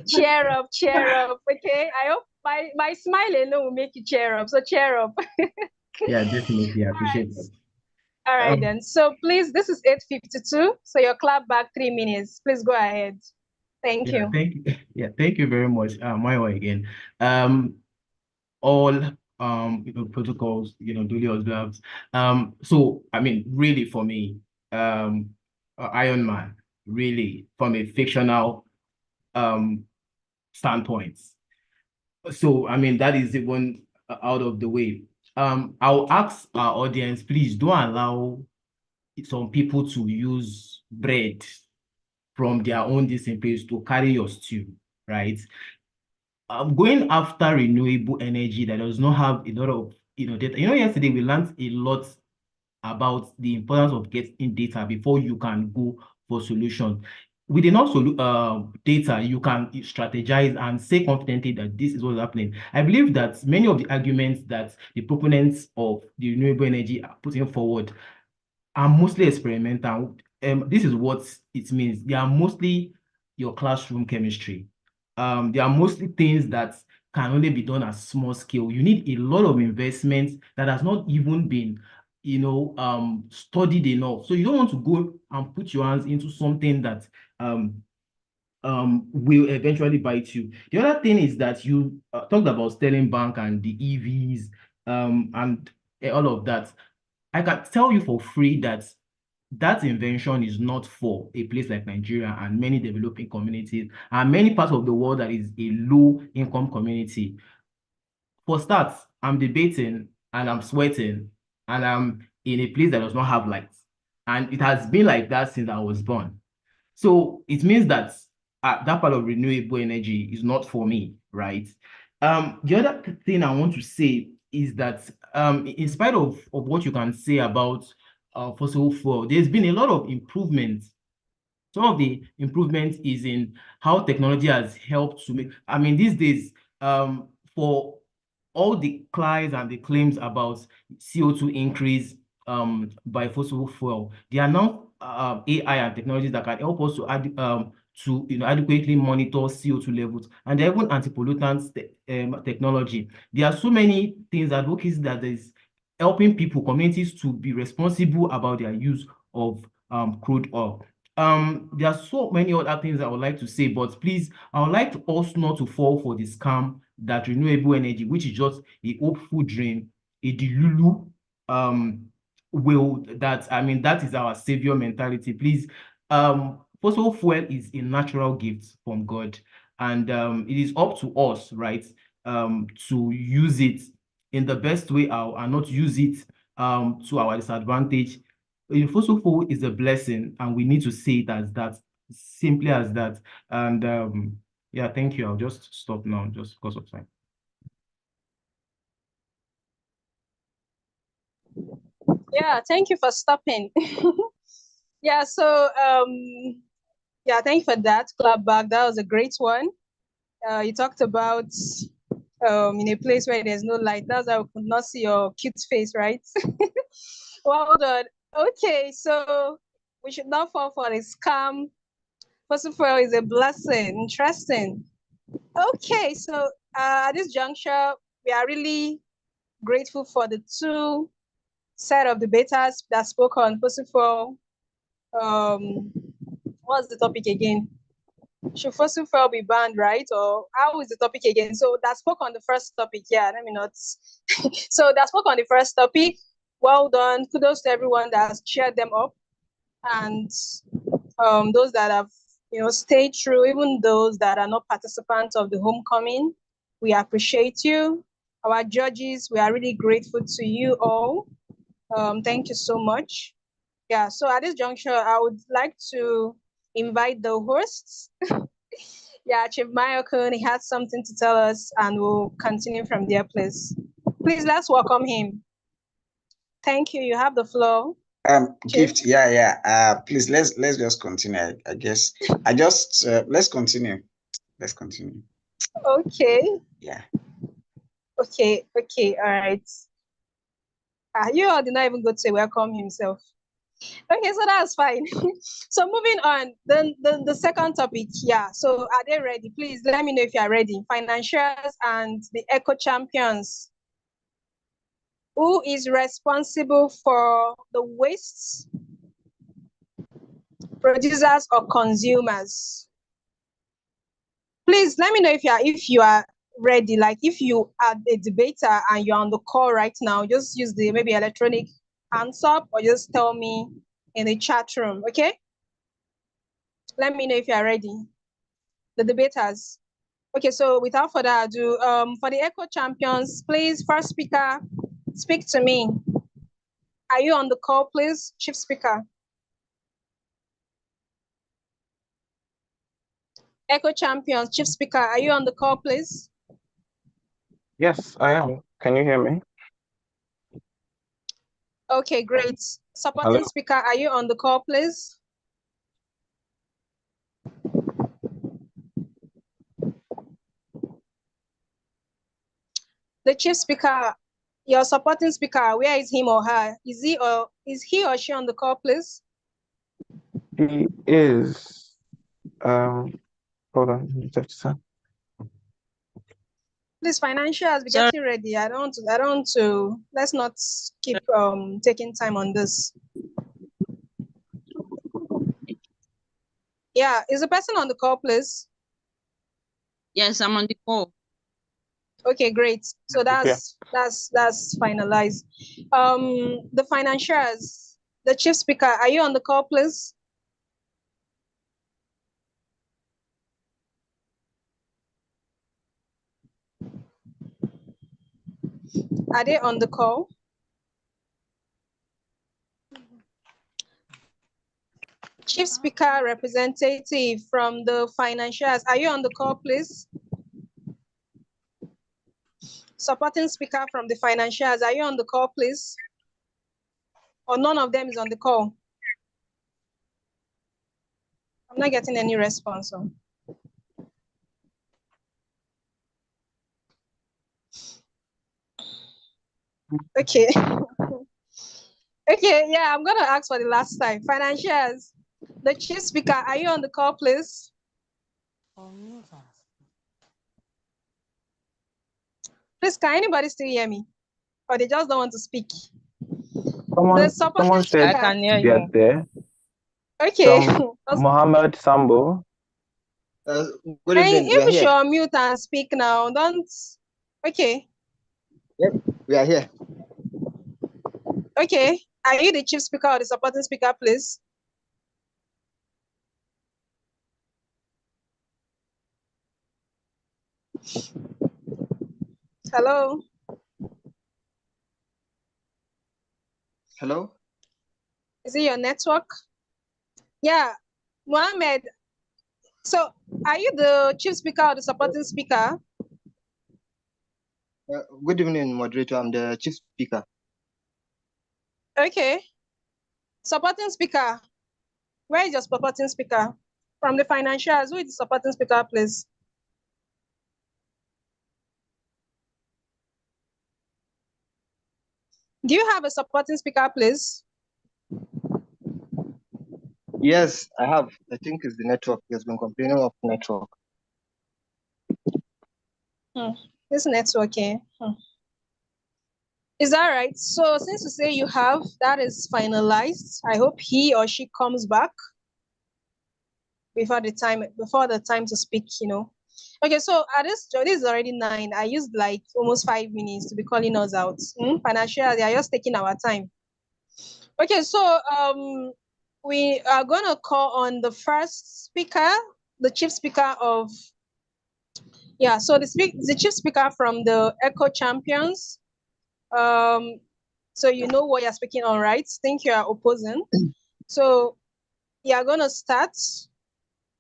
Cheer up, cheer up. Okay, I hope my smile alone will make you cheer up. So cheer up. Yeah, definitely. I appreciate that. All right then. So please, this is 8:52. So your clap back 3 minutes. Please go ahead. Thank you. Thank you. Yeah, thank you very much, Maiwa again. All protocols, duly observed. So I mean, really for me, Iron Man, really from a fictional standpoint. So I mean, that is even out of the way. I'll ask our audience, please don't allow some people to use bread from their own disciplines to carry your stew, right? Going after renewable energy that does not have a lot of data. Yesterday we learned a lot about the importance of getting data before you can go for solution. With enough data, you can strategize and say confidently that this is what's happening. I believe that many of the arguments that the proponents of the renewable energy are putting forward are mostly experimental. This is what it means. They are mostly your classroom chemistry. They are mostly things that can only be done at small scale. You need a lot of investment that has not even been, studied enough. So you don't want to go and put your hands into something that will eventually bite you. The other thing is that you talked about Sterling Bank and the EVs and all of that. I can tell you for free that that invention is not for a place like Nigeria and many developing communities and many parts of the world that is a low income community. For starts, I'm debating and I'm sweating and I'm in a place that does not have lights. And it has been like that since I was born. So it means that that part of renewable energy is not for me, right? The other thing I want to say is that in spite of what you can say about fossil fuel, there's been a lot of improvements. Some of the improvements is in how technology has helped to make, I mean, these days, for all the cries and the claims about CO2 increase by fossil fuel, there are now AI and technologies that can help us to adequately monitor CO2 levels, and there are even anti-pollutants technology. There are so many things, advocacy that is helping people, communities to be responsible about their use of crude oil. There are so many other things I would like to say, but please, I would like us not to fall for the scam that renewable energy, which is just a hopeful dream, a delulu, that is our savior mentality. Please, fossil fuel is a natural gift from God, and it is up to us, right, to use it in the best way and not use it to our disadvantage. Fossil fuel is a blessing, and we need to see it as that, simply as that. And Yeah, thank you. I'll just stop now just because of time. Yeah, thank you for stopping. Yeah, so yeah, thank you for that. Clap back. That was a great one. You talked about in a place where there's no light. That's why we could not see your cute face, right? Well done. Okay, so we should not fall for a scam. First of all, is a blessing. Interesting. Okay, so at this juncture, we are really grateful for the two set of debaters that spoke on. First of all, what's the topic again? Should fossil fuel be banned, right? Or how is the topic again? So that spoke on the first topic. Yeah, let me not. So that spoke on the first topic. Well done. Kudos to everyone that has cheered them up, and those that have stayed true, even those that are not participants of the homecoming. We appreciate you. Our judges, we are really grateful to you all. Thank you so much. Yeah, so at this juncture, I would like to invite the hosts. Yeah, Chief Mayokun, he has something to tell us, and we'll continue from there, please. Please, let's welcome him. Thank you. You have the floor. Chief. Gift, yeah. Please let's just continue. I guess let's continue. Let's continue. Okay. Yeah. Okay. All right. You all did not even go to welcome himself. Okay, so that's fine. So moving on, then the second topic, yeah. So are they ready? Please let me know if you are ready. Financiers and the eco champions. Who is responsible for the wastes? Producers or consumers? Please let me know if you are ready. Like if you are a debater and you're on the call right now, just use the maybe electronic hands up or just tell me in the chat room, okay? Let me know if you are ready. The debaters. Okay, so without further ado, for the eco champions, please, first speaker, speak to me. Are you on the call, please, chief speaker? Eco champions, chief speaker, are you on the call, please? Yes, I am. Can you hear me? Okay, great. Supporting Hello? speaker, are you on the call, please? The chief speaker, your supporting speaker, where is him or her? Is he or she on the call, please? She is. Hold on. Please, financials, be getting ready. I don't want to. Let's not keep taking time on this. Yeah, is the person on the call, please? Yes, I'm on the call. Okay, great. So that's finalized. The financiers, the chief speaker, are you on the call, please? Are they on the call? Chief speaker representative from the financiers, are you on the call, please? Supporting speaker from the financiers, are you on the call, please? Or none of them is on the call? I'm not getting any response. Okay. Okay, yeah, I'm gonna ask for the last time. Financiers, the chief speaker, are you on the call, please? Please, can anybody still hear me? Or they just don't want to speak? Someone said I can hear they're you. there. Okay. Mohammed Sambo. Good evening. We are If you here. should mute and speak now, don't. Okay. Yep, we are here. Okay. Are you the chief speaker or the supporting speaker, please? Hello. Hello. Is it your network? Yeah. Mohammed, So, are you the chief speaker or the supporting speaker? Good evening, moderator. I'm the chief speaker. Okay. Supporting speaker. Where is your supporting speaker? From the financials, who is the supporting speaker, please? Do you have a supporting speaker, please? Yes, I have. I think it's the network. He has been complaining of network. This networking. Is that right? So since you say you have, that is finalized. I hope he or she comes back before the time to speak, Okay, so at this is already 9. I used like almost 5 minutes to be calling us out. Financial, they are just taking our time. Okay, so we are gonna call on the first speaker, the chief speaker of so the chief speaker from the Echo Champions. So you know what you're speaking on, right? Think you are opposing. So you are gonna start.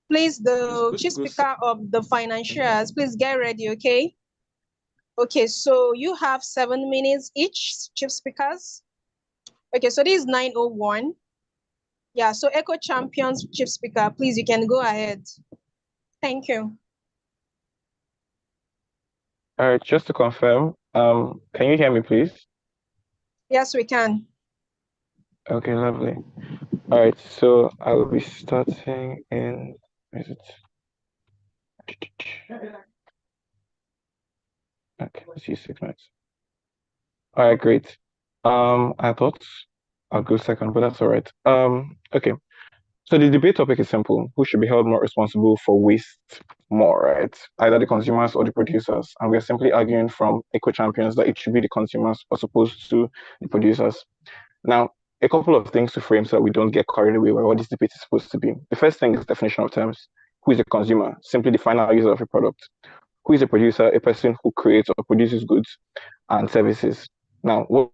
Please, the chief speaker of the financiers, please get ready, okay? Okay, so you have 7 minutes each, chief speakers. Okay, so this is 9:01. Yeah, so Echo Champions chief speaker, please, you can go ahead. Thank you. All right, just to confirm, can you hear me, please? Yes, we can. Okay, lovely. All right, so I will be starting in, is it? Okay, let's use 6 minutes. All right, great. I thought I'll go second, but that's all right. Okay. So the debate topic is simple. Who should be held more responsible for waste more, right? Either the consumers or the producers. And we're simply arguing from Eco Champions that it should be the consumers as opposed to the producers. Now, a couple of things to frame so that we don't get carried away by what this debate is supposed to be. The first thing is definition of terms. Who is a consumer? Simply the final user of a product. Who is a producer? A person who creates or produces goods and services. Now, what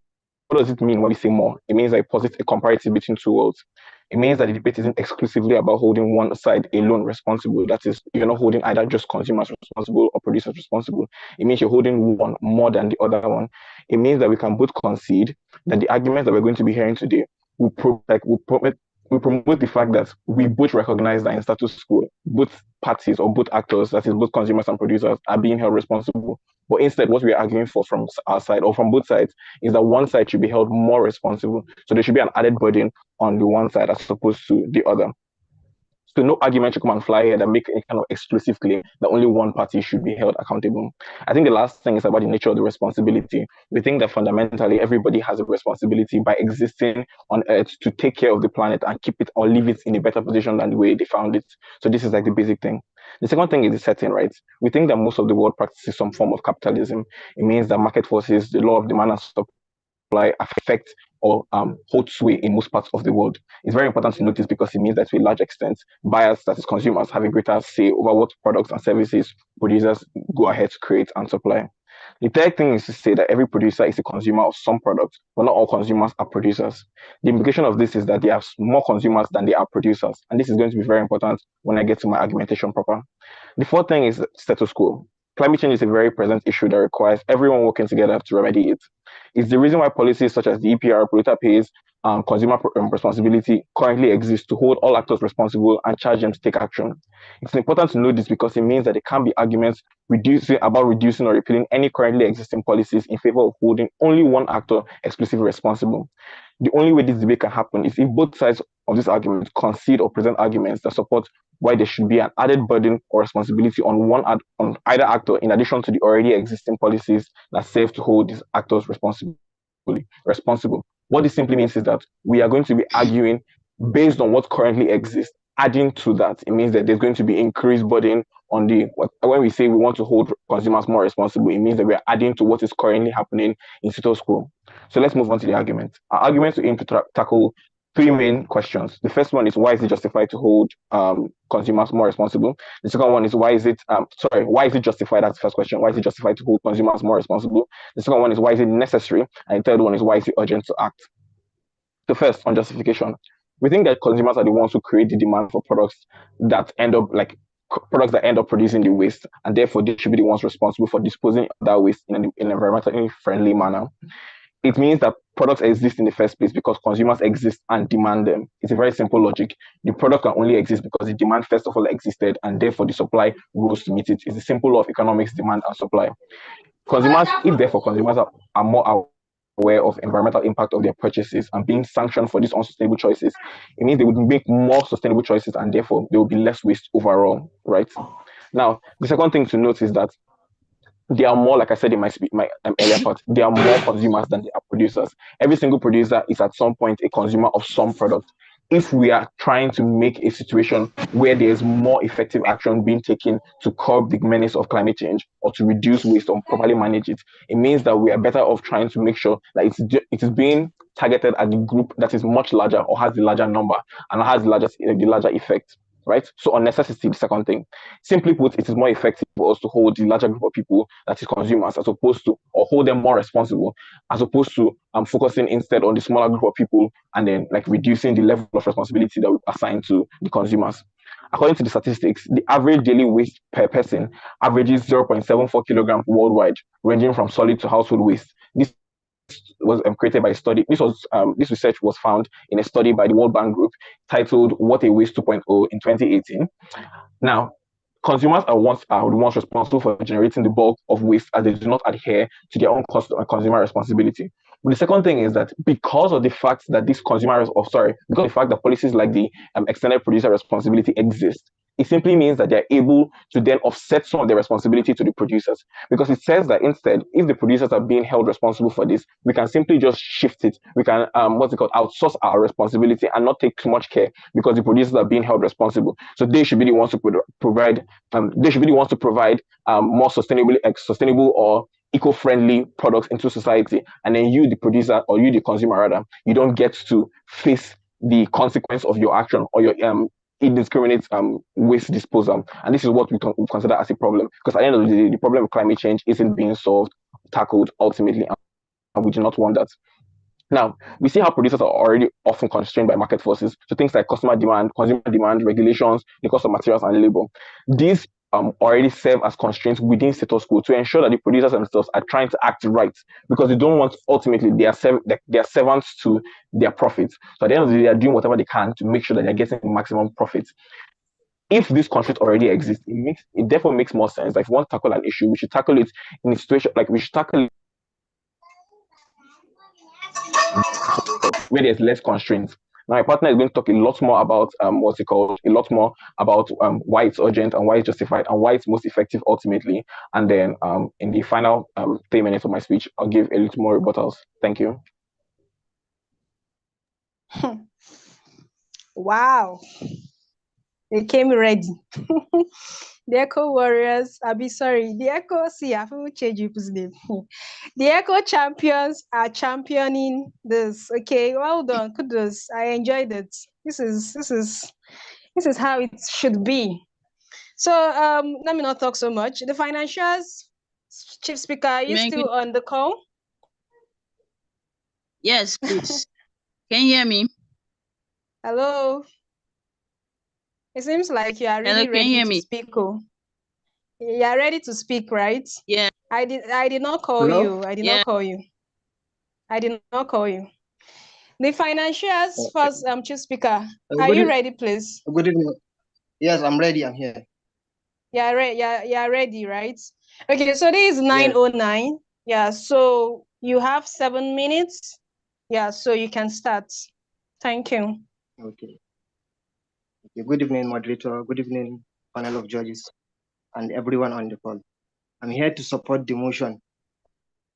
does it mean when we say more? It means that it posits a comparative between two worlds. It means that the debate isn't exclusively about holding one side alone responsible. That is, you're not holding either just consumers responsible or producers responsible. It means you're holding one more than the other one. It means that we can both concede that the arguments that we're going to be hearing today will promote the fact that we both recognize that in status quo, both parties or both actors, that is both consumers and producers, are being held responsible. But instead, what we are arguing for from our side or from both sides is that one side should be held more responsible. So there should be an added burden on the one side as opposed to the other. So no argument should come and fly here that make any kind of exclusive claim that only one party should be held accountable. I think the last thing is about the nature of the responsibility. We think that fundamentally everybody has a responsibility by existing on Earth to take care of the planet and keep it or leave it in a better position than the way they found it. So this is like the basic thing. The second thing is the setting, right? We think that most of the world practices some form of capitalism. It means that market forces, the law of demand and supply affect or hold sway in most parts of the world. It's very important to notice because it means that to a large extent, buyers, that is consumers, have a greater say over what products and services producers go ahead to create and supply. The third thing is to say that every producer is a consumer of some product, but not all consumers are producers. The implication of this is that there are more consumers than there are producers, and this is going to be very important when I get to my argumentation proper. The fourth thing is status quo. Climate change is a very present issue that requires everyone working together to remedy it. It's the reason why policies such as the EPR, polluter pays, consumer responsibility currently exist to hold all actors responsible and charge them to take action. It's important to know this because it means that there can be arguments about reducing or repealing any currently existing policies in favor of holding only one actor exclusively responsible. The only way this debate can happen is if both sides of this argument concede or present arguments that support why there should be an added burden or responsibility on either actor in addition to the already existing policies that serve to hold these actors responsible. What this simply means is that we are going to be arguing based on what currently exists. Adding to that, it means that there's going to be increased burden on when we say we want to hold consumers more responsible, it means that we're adding to what is currently happening in status quo. So let's move on to the argument. Our arguments aim to tackle three main questions. The first one is why is it justified to hold consumers more responsible? The second one is why is it justified? That's the first question. Why is it justified to hold consumers more responsible? The second one is why is it necessary? And the third one is why is it urgent to act? So first, on justification, we think that consumers are the ones who create the demand for products that end up like products that end up producing the waste, and therefore they should be the ones responsible for disposing of that waste in an environmentally friendly manner. It means that products exist in the first place because consumers exist and demand them. It's a very simple logic. The product can only exist because the demand first of all existed, and therefore the supply rose to meet it. It's a simple law of economics, demand and supply. Consumers, if therefore consumers are more aware of environmental impact of their purchases and being sanctioned for these unsustainable choices, it means they would make more sustainable choices and therefore there will be less waste overall, right? Now, the second thing to note is that they are more, like I said in my earlier part, they are more consumers than they are producers. Every single producer is at some point a consumer of some product. If we are trying to make a situation where there's more effective action being taken to curb the menace of climate change or to reduce waste or properly manage it, it means that we are better off trying to make sure that it is being targeted at the group that is much larger or has the larger number and has the larger effect. Right? So on necessity, the second thing. Simply put, it is more effective for us to hold the larger group of people, that is consumers, as opposed to, or hold them more responsible, as opposed to focusing instead on the smaller group of people and then like reducing the level of responsibility that we assign to the consumers. According to the statistics, the average daily waste per person averages 0.74 kilograms worldwide, ranging from solid to household waste. This was created by a study. This research was found in a study by the World Bank Group titled "What a Waste 2.0" in 2018. Now, consumers are the ones responsible for generating the bulk of waste as they do not adhere to their own consumer responsibility. But the second thing is that because of the fact that because of the fact that policies like the extended producer responsibility exist, it simply means that they're able to then offset some of the responsibility to the producers, because it says that instead, if the producers are being held responsible for this, we can simply just shift it. We can outsource our responsibility and not take too much care because the producers are being held responsible. So they should be the ones to provide. They should be the ones to provide more sustainable or eco-friendly products into society, and then you, the producer, or you, the consumer rather, you don't get to face the consequence of your action or your indiscriminate waste disposal. And this is what we consider as a problem, because at the end of the day, the problem of climate change isn't being tackled ultimately, and we do not want that. Now, we see how producers are already often constrained by market forces, so things like consumer demand, regulations, the cost of materials and labor. These already serve as constraints within status quo to ensure that the producers themselves are trying to act right, because they don't want, ultimately, they are servants to their profits. So at the end of the day, they are doing whatever they can to make sure that they're getting the maximum profits. If this constraint already exists, it therefore makes more sense. Like, if we want to tackle an issue, we should tackle it in a situation, like we should tackle it where there's less constraints. Now, my partner is going to talk a lot more about why it's urgent and why it's justified and why it's most effective ultimately. And then in the final 3 minutes of my speech, I'll give a little more rebuttals. Thank you. Wow. They came ready. The Eco Warriors, I will change people's name. The Eco Champions are championing this. Okay, well done. Kudos. I enjoyed it. This is how it should be. So let me not talk so much. The financials, Chief Speaker, are you still on the call? Yes, please. Can you hear me? Hello. It seems like you are really ready to speak. You are ready to speak, right? Yeah. I did not call you. I did not call you. I did not call you. The financials first, Chief Speaker. Are you ready, please? Good evening. Yes, I'm ready. I'm here. Yeah, ready, right? Okay, so this is 9:09. Yeah, so you have 7 minutes. Yeah, so you can start. Thank you. Okay. Good evening, moderator. Good evening, panel of judges, and everyone on the call. I'm here to support the motion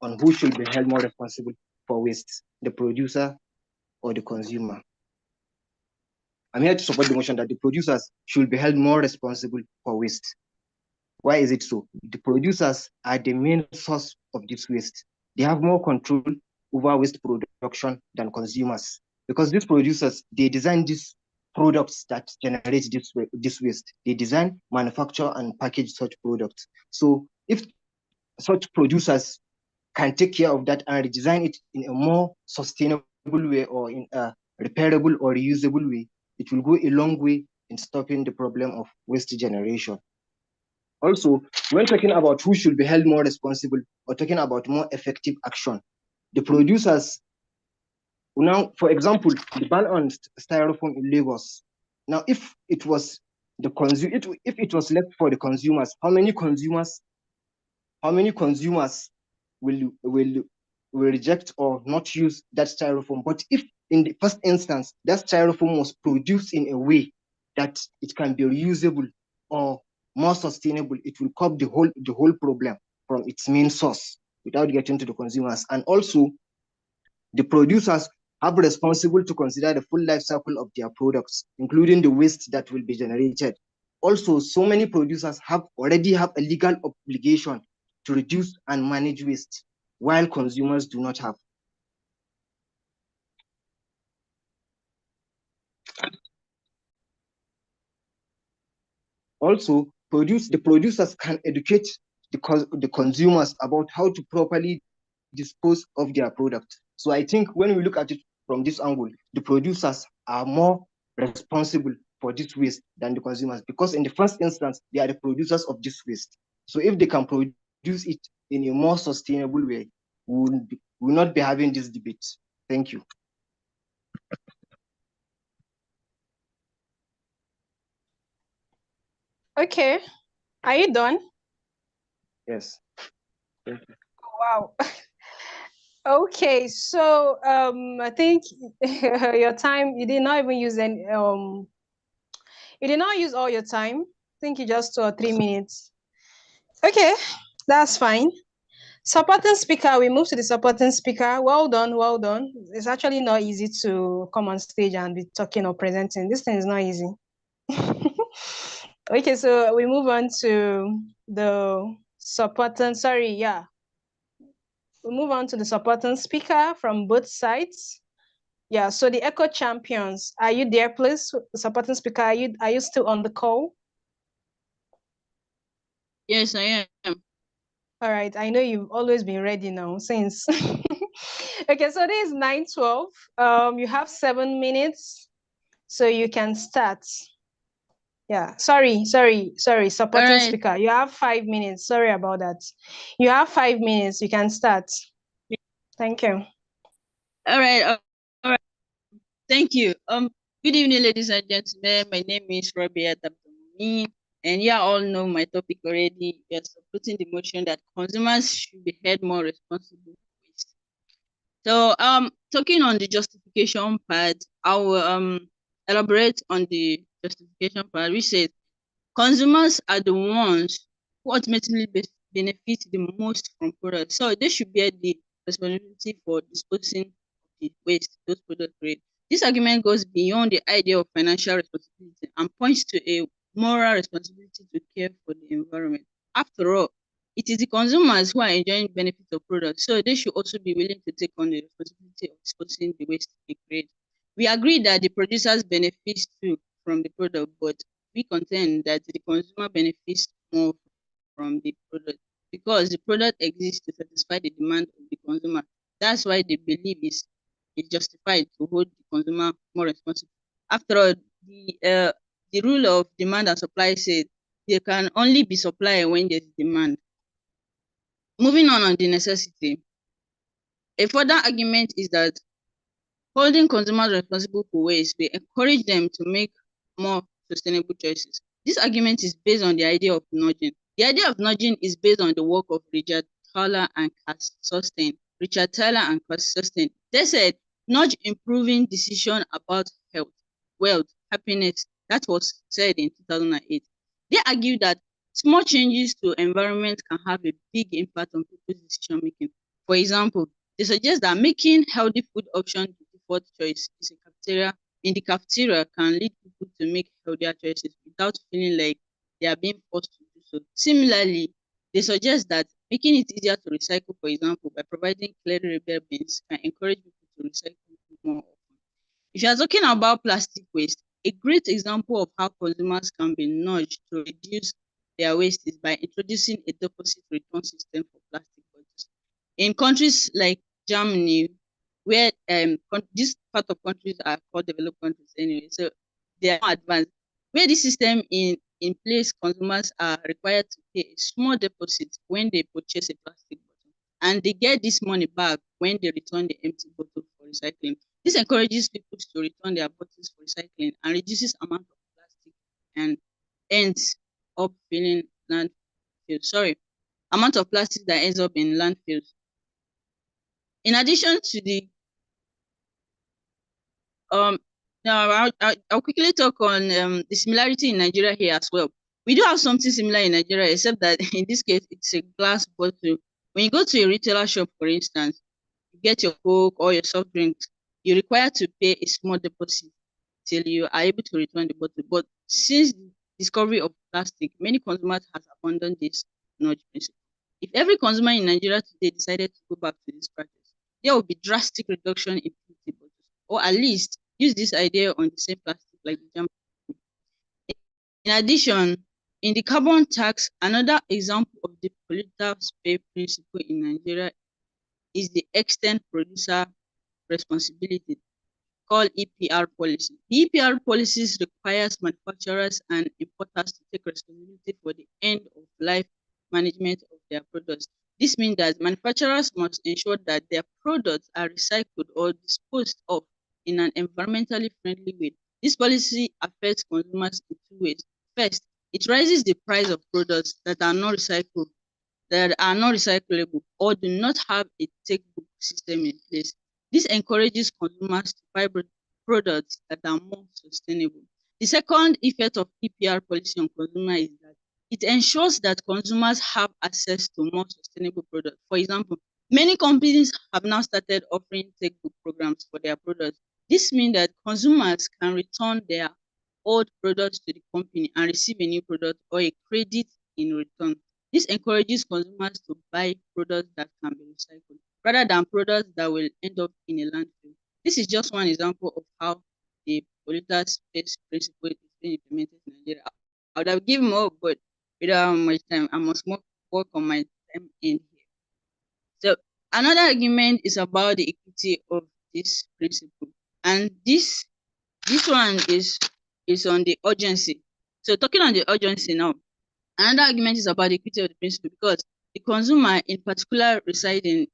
on who should be held more responsible for waste, the producer or the consumer. I'm here to support the motion that the producers should be held more responsible for waste. Why is it so? The producers are the main source of this waste. They have more control over waste production than consumers, because these producers, they design these products that generate this waste. They design, manufacture, and package such products. So if such producers can take care of that and redesign it in a more sustainable way or in a repairable or reusable way, it will go a long way in stopping the problem of waste generation. Also, when talking about who should be held more responsible or talking about more effective action, the producers, now, for example, the ban on styrofoam in Lagos. Now, if it was if it was left for the consumers, how many consumers will reject or not use that styrofoam? But if in the first instance that styrofoam was produced in a way that it can be reusable or more sustainable, it will curb the whole problem from its main source without getting to the consumers. And also, the producers have responsible to consider the full life cycle of their products, including the waste that will be generated. Also, so many producers already have a legal obligation to reduce and manage waste, while consumers do not have. Also, the producers can educate the consumers about how to properly dispose of their product. So I think when we look at it from this angle, the producers are more responsible for this waste than the consumers, because in the first instance, they are the producers of this waste. So if they can produce it in a more sustainable way, we will not be having this debate. Thank you. Okay. Are you done? Yes. Thank you. Wow. Okay, so I think your time, you did not even use any you did not use all your time. I think you just 2 or 3 minutes. Okay, that's fine. Supporting speaker, we move to the supporting speaker. Well done, well done. It's actually not easy to come on stage and be talking or presenting. This thing is not easy. Okay, so we move on to the supporting, we move on to the supporting speaker from both sides. Yeah, so the Echo Champions, are you there, please? The supporting speaker, are you still on the call? Yes, I am. All right, I know you've always been ready now since. Okay, so this is 9:12. You have 7 minutes, so you can start. Yeah, sorry, supporting speaker. You have 5 minutes. Sorry about that. You have 5 minutes. You can start. Thank you. All right. Thank you. Good evening, ladies and gentlemen. My name is Rabia Tabdomi, and you all know my topic already. We are supporting the motion that consumers should be held more responsible for waste. So, talking on the justification part, I will elaborate on the justification part, which says consumers are the ones who ultimately benefit the most from products. So they should bear the responsibility for disposing of the waste those products create. This argument goes beyond the idea of financial responsibility and points to a moral responsibility to care for the environment. After all, it is the consumers who are enjoying benefits of products, so they should also be willing to take on the responsibility of disposing the waste they create. We agree that the producers benefit too from the product, but we contend that the consumer benefits more from the product because the product exists to satisfy the demand of the consumer. That's why they believe it's justified to hold the consumer more responsible. After all, the rule of demand and supply says there can only be supply when there's demand. Moving on the necessity, a further argument is that holding consumers responsible for waste will encourage them to make more sustainable choices. This argument is based on the idea of nudging. The idea of nudging is based on the work of Richard Thaler and Cass Susten. They said, nudge improving decision about health, wealth, happiness. That was said in 2008. They argue that small changes to environment can have a big impact on people's decision making. For example, they suggest that making healthy food option the default choice in the cafeteria can lead people to make healthier choices without feeling like they are being forced to do so. Similarly, they suggest that making it easier to recycle, for example, by providing clearly labeled bins, can encourage people to recycle more often. If you are talking about plastic waste, a great example of how consumers can be nudged to reduce their waste is by introducing a deposit return system for plastic bottles. In countries like Germany, where this part of countries are called developed countries anyway, so they are more advanced. Where this system in place, consumers are required to pay a small deposit when they purchase a plastic bottle, and they get this money back when they return the empty bottle for recycling. This encourages people to return their bottles for recycling and reduces amount of plastic and ends up filling landfills. Amount of plastic that ends up in landfills. In addition to the now I'll quickly talk on the similarity in Nigeria here as well. We do have something similar in Nigeria, except that in this case it's a glass bottle. When you go to a retailer shop, for instance, you get your Coke or your soft drinks, you're required to pay a small deposit till you are able to return the bottle. But since the discovery of plastic, many consumers have abandoned this nudge principle. If every consumer in Nigeria today decided to go back to this practice, there will be drastic reduction in PET bottles, or at least use this idea on the same plastic like the jam. In addition, in the carbon tax, another example of the polluters pay principle in Nigeria is the extend producer responsibility, called EPR policy. The EPR policies requires manufacturers and importers to take responsibility for the end of life management of their products. This means that manufacturers must ensure that their products are recycled or disposed of in an environmentally friendly way. This policy affects consumers in two ways. First, it raises the price of products that are not recyclable or do not have a take-book system in place. This encourages consumers to buy products that are more sustainable. The second effect of EPR policy on consumers is that it ensures that consumers have access to more sustainable products. For example, many companies have now started offering take-book programs for their products. This means that consumers can return their old products to the company and receive a new product or a credit in return. This encourages consumers to buy products that can be recycled rather than products that will end up in a landfill. This is just one example of how the polluters pays principle is being implemented in Nigeria. I would have given more, but without much time, I must work on my time in here. So another argument is about the equity of this principle, and this one is on the urgency. So talking on the urgency now, another argument is about the equity of the principle because the consumer, in particular residing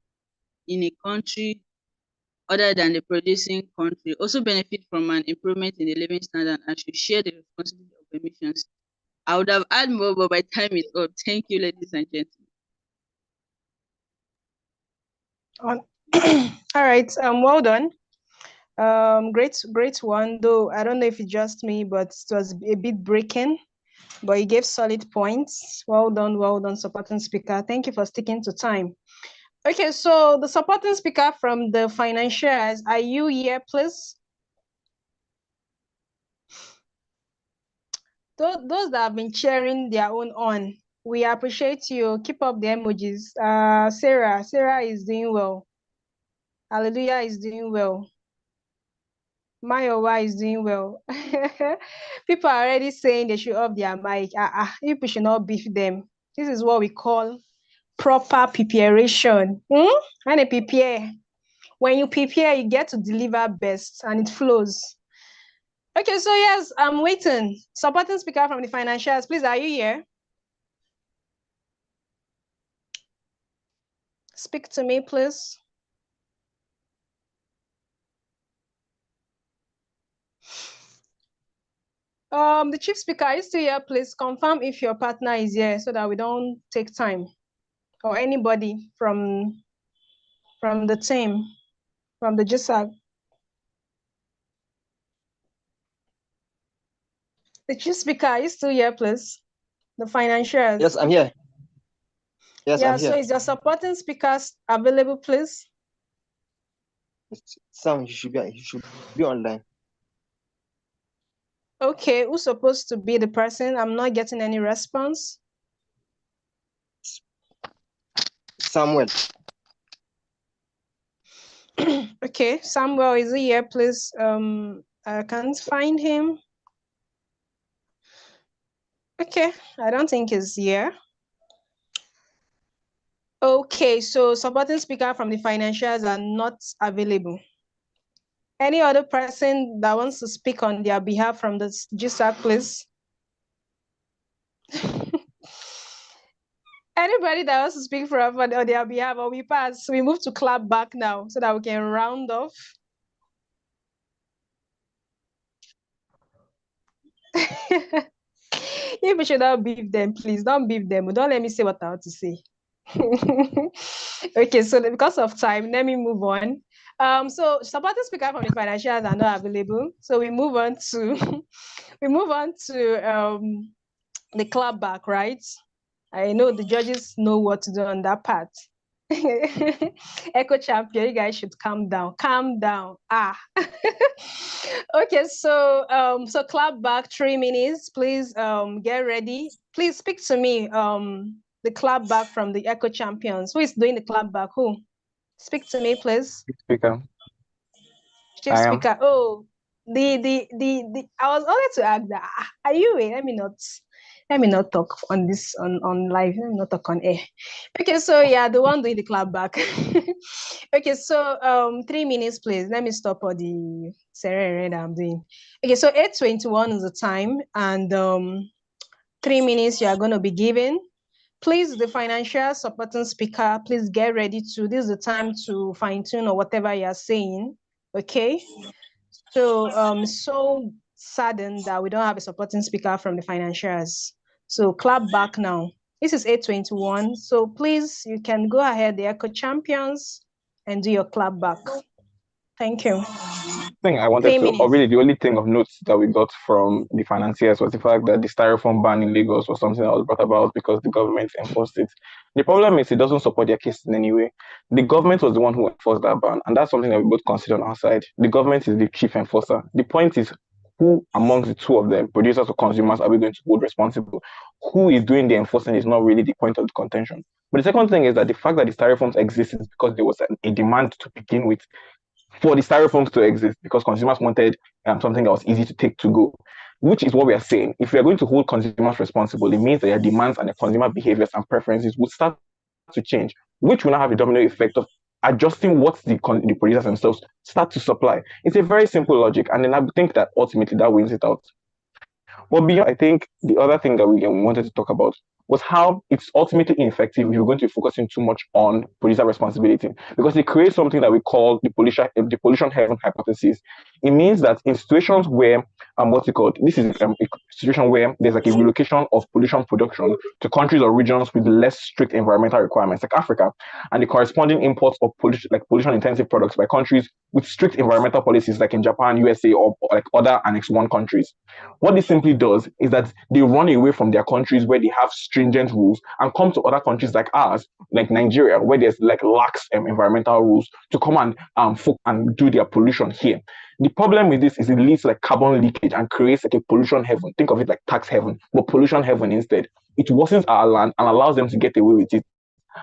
in a country other than the producing country, also benefit from an improvement in the living standard and should share the responsibility of emissions. I would have added more, but my time is up. Thank you, ladies and gentlemen. All right, well done. Great one, though I don't know if it's just me, but it was a bit breaking, but you gave solid points. Well done, supporting speaker. Thank you for sticking to time. Okay, so the supporting speaker from the financials, are you here, please? Those that have been cheering their own on, we appreciate you. Keep up the emojis. Sarah is doing well. Hallelujah is doing well. Mayowa is doing well. People are already saying they should up their mic. People should not beef them. This is what we call proper preparation. When you prepare, you get to deliver best and it flows. Okay, so yes, I'm waiting. Supporting speaker from the financials, please, are you here? Speak to me, please. The chief speaker is still here. Please confirm if your partner is here so that we don't take time, or anybody from the team, from the GSAG. The chief speaker is still here, please. The financials. Yes, I'm here. Yes, yeah, I'm here. So is your supporting speakers available, please? Sam, you should be online. Okay, who's supposed to be the person? I'm not getting any response. Samuel. Okay, Samuel, is he here, please? I can't find him. Okay, I don't think he's here. Okay, so supporting speaker from the financials are not available. Any other person that wants to speak on their behalf from the GSAG, please? Anybody that wants to speak on their behalf, or we pass, we move to clap back now so that we can round off. If we should not beef them, please don't beef them. Don't let me say what I want to say. Okay, so because of time, let me move on. So supporting speaker from the financials are not available. So we move on to the clap back, right? I know the judges know what to do on that part. Echo champion, you guys should calm down. Calm down. Okay, so so clap back 3 minutes. Please get ready. Please speak to me. The clap back from the Echo champions. Who is doing the clap back? Who? Speak to me, please. Speaker. Chief I am. speaker. Oh, the I was only to ask that. Are you a? Let me not talk on this on live. Let me not talk on air. Okay, so yeah, the one doing the clap back. Okay, so 3 minutes, please. Let me stop all the ceremony that I'm doing. Okay, so 8:21 is the time, and 3 minutes you are going to be given. Please, the financial supporting speaker, please get ready to. This is the time to fine tune or whatever you are saying. Okay, so so saddened that we don't have a supporting speaker from the financials. So clap back now. This is 8:21. So please, you can go ahead, the Echo champions, and do your clap back. Thank you. Thing I wanted to, or really the only thing of note that we got from the financiers was the fact that the styrofoam ban in Lagos was something that was brought about because the government enforced it. The problem is it doesn't support their case in any way. The government was the one who enforced that ban, and that's something that we both consider on our side. The government is the chief enforcer. The point is, who amongst the two of them, producers or consumers, are we going to hold responsible? Who is doing the enforcing is not really the point of the contention. But the second thing is that the fact that the styrofoams exist is because there was a demand to begin with for the styrofoams to exist because consumers wanted something that was easy to take to go, which is what we are saying. If we are going to hold consumers responsible, it means that their demands and their consumer behaviors and preferences would start to change, which will now have a domino effect of adjusting what the producers themselves start to supply. It's a very simple logic, and then I think that ultimately that wins it out. Well, beyond, I think the other thing that we wanted to talk about was how it's ultimately ineffective if you're going to be focusing too much on producer responsibility, because it creates something that we call the pollution heaven hypothesis. It means that in situations where what's it called? This is a situation where there's like a relocation of pollution production to countries or regions with less strict environmental requirements, like Africa, and the corresponding imports of pollution intensive products by countries with strict environmental policies, like in Japan, USA, or like other Annex 1 countries. What this simply does is that they run away from their countries where they have stringent rules and come to other countries like ours, like Nigeria, where there's like lax environmental rules, to come and do their pollution here. The problem with this is it leads to like carbon leakage and creates like a pollution heaven. Think of it like tax heaven, but pollution heaven instead. It worsens our land and allows them to get away with it.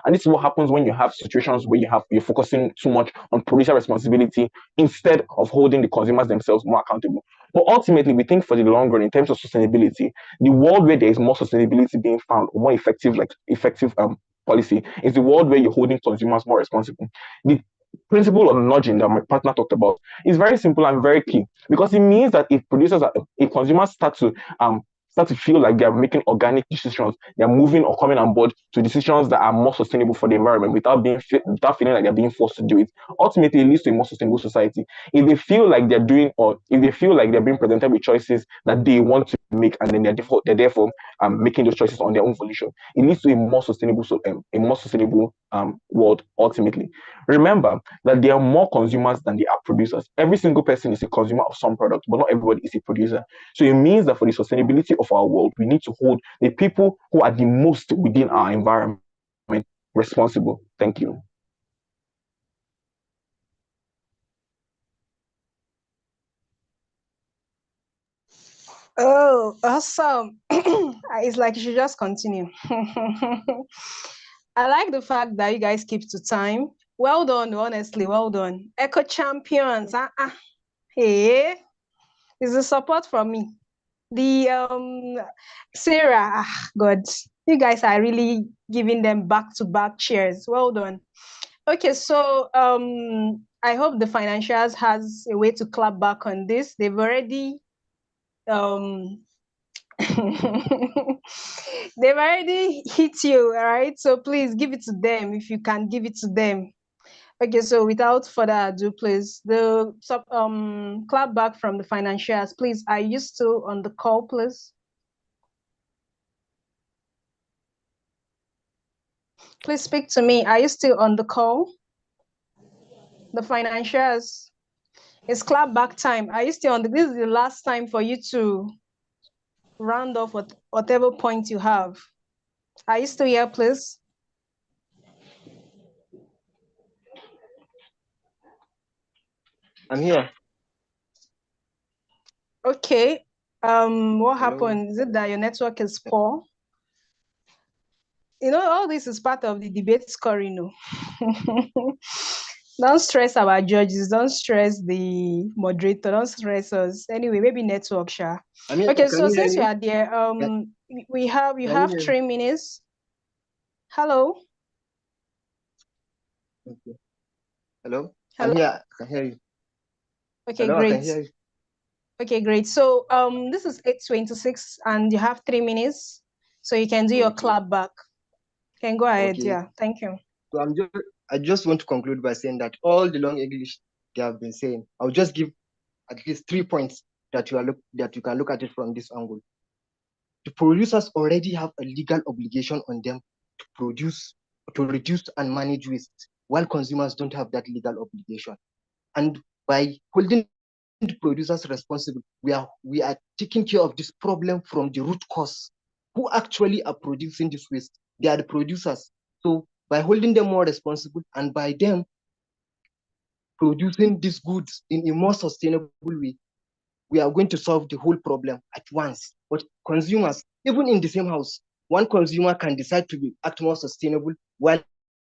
And this is what happens when you have situations where you're focusing too much on producer responsibility instead of holding the consumers themselves more accountable. But ultimately, we think for the long run, in terms of sustainability, the world where there is more sustainability being found, more effective policy, is the world where you're holding consumers more responsible. The principle of nudging that my partner talked about is very simple and very key, because it means that if consumers start to feel like they're making organic decisions, they're moving or coming on board to decisions that are more sustainable for the environment without feeling like they're being forced to do it. Ultimately, it leads to a more sustainable society. If they feel like they're being presented with choices that they want to make, and then they're therefore making those choices on their own volition, it leads to a more sustainable world ultimately. Remember that there are more consumers than there are producers. Every single person is a consumer of some product, but not everybody is a producer. So it means that for the sustainability of our world, we need to hold the people who are the most within our environment responsible. Thank you. Oh, awesome. It's like you should just continue. I like the fact that you guys keep to time. Well done, honestly, well done. Echo champions. Hey, it's the support from me. The Sarah, God, you guys are really giving them back-to-back cheers. Well done. Okay, so I hope the financials has a way to clap back on this. They've already They've already hit you, all right? So please give it to them if you can give it to them. Okay, so without further ado, please, the clap back from the financiers, please. Are you still on the call, please? Please speak to me. Are you still on the call? The financiers. It's clap back time. Are you still on this is the last time for you to round off whatever point you have. Are you still here, please? I'm here. Okay. What Hello? happened? Is it that your network is poor? You know, all this is part of the debate scoring. No? Don't stress our judges. Don't stress the moderator. Don't stress us. Anyway, maybe network, sure. Okay, so since you are there, you have 3 minutes. Hello. Okay. Hello? Hello? I'm here. I can hear you. Okay, Hello, great. I can hear you. Okay, great. So this is 8:26 and you have 3 minutes. So you can do your clap back. You can go ahead. Okay. Yeah, thank you. So I just want to conclude by saying that all the long English they have been saying, I'll just give at least 3 points that you can look at it from this angle. The producers already have a legal obligation on them to reduce and manage waste, while consumers don't have that legal obligation. And by holding the producers responsible, we are taking care of this problem from the root cause. Who actually are producing this waste? They are the producers. So by holding them more responsible and by them producing these goods in a more sustainable way, we are going to solve the whole problem at once. But consumers, even in the same house, one consumer can decide to act more sustainable while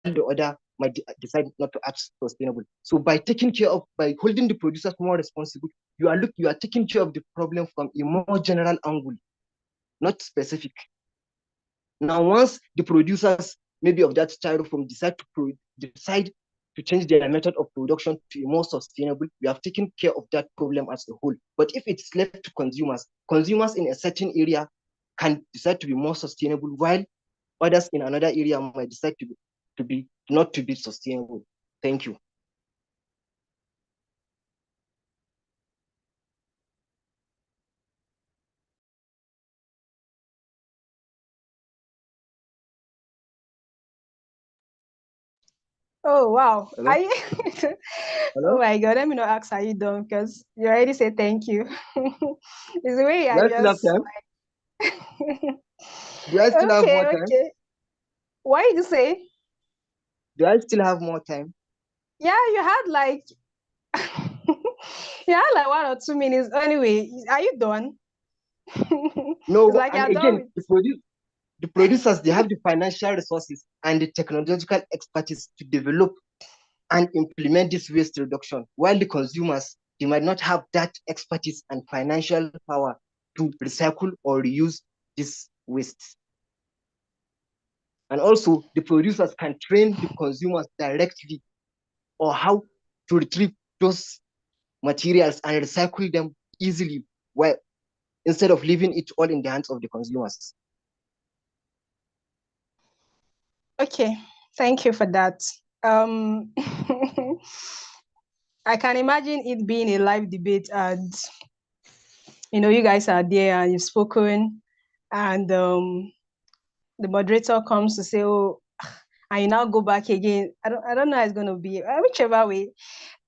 the other might decide not to act sustainable. So by holding the producers more responsible, you are taking care of the problem from a more general angle, not specific. Now, once the producers, maybe of that styrofoam, decide to change their method of production to a more sustainable, we have taken care of that problem as a whole. But if it's left to consumers in a certain area can decide to be more sustainable, while others in another area might decide not to be sustainable. Thank you. Oh wow. Hello? Oh Hello? my god, let me not ask are you done because you already said thank you. It's the way Do I I still have just time? like Do I still have more okay, time? okay. Why did you say? Do I still have more time? Yeah, you had like you had like 1 or 2 minutes. Anyway, are you done? It's No, like and you're done again, with the producers, they have the financial resources and the technological expertise to develop and implement this waste reduction, while the consumers, they might not have that expertise and financial power to recycle or reuse this waste. And also, the producers can train the consumers directly or how to retrieve those materials and recycle them easily, while instead of leaving it all in the hands of the consumers. Okay, thank you for that. I can imagine it being a live debate and you guys are there and you've spoken and the moderator comes to say, oh, and you now go back again. I don't know how it's going to be. Whichever way.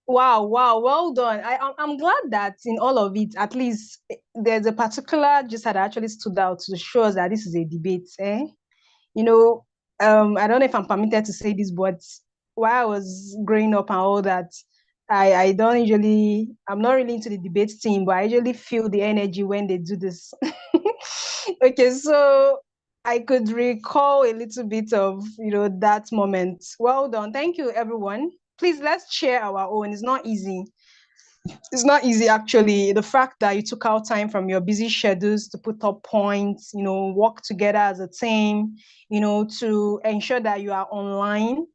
Wow, well done. I'm glad that in all of it, at least there's a particular gist that actually stood out to show us that this is a debate. You know, I don't know if I'm permitted to say this, but while I was growing up and all that, I don't usually, I'm not really into the debate team, but I usually feel the energy when they do this. Okay, so I could recall a little bit of, that moment. Well done. Thank you, everyone. Please, let's share our own. It's not easy. It's not easy, actually. The fact that you took out time from your busy schedules to put up points, work together as a team, to ensure that you are online,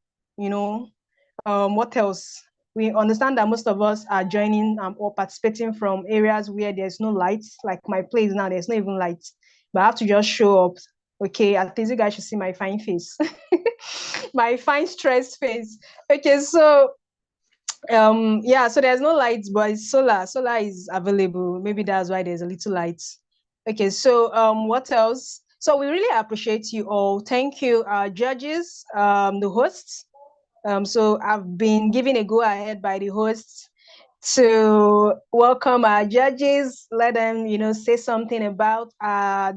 what else? We understand that most of us are joining or participating from areas where there's no lights, like my place now, there's not even lights. but I have to just show up. Okay, at least you guys should see my fine face. My fine stressed face. Okay, so yeah, so there's no lights, but it's solar is available. Maybe that's why there's a little light. Okay, so what else? So we really appreciate you all. Thank you, judges, the hosts. So I've been given a go ahead by the hosts to welcome our judges, let them, say something about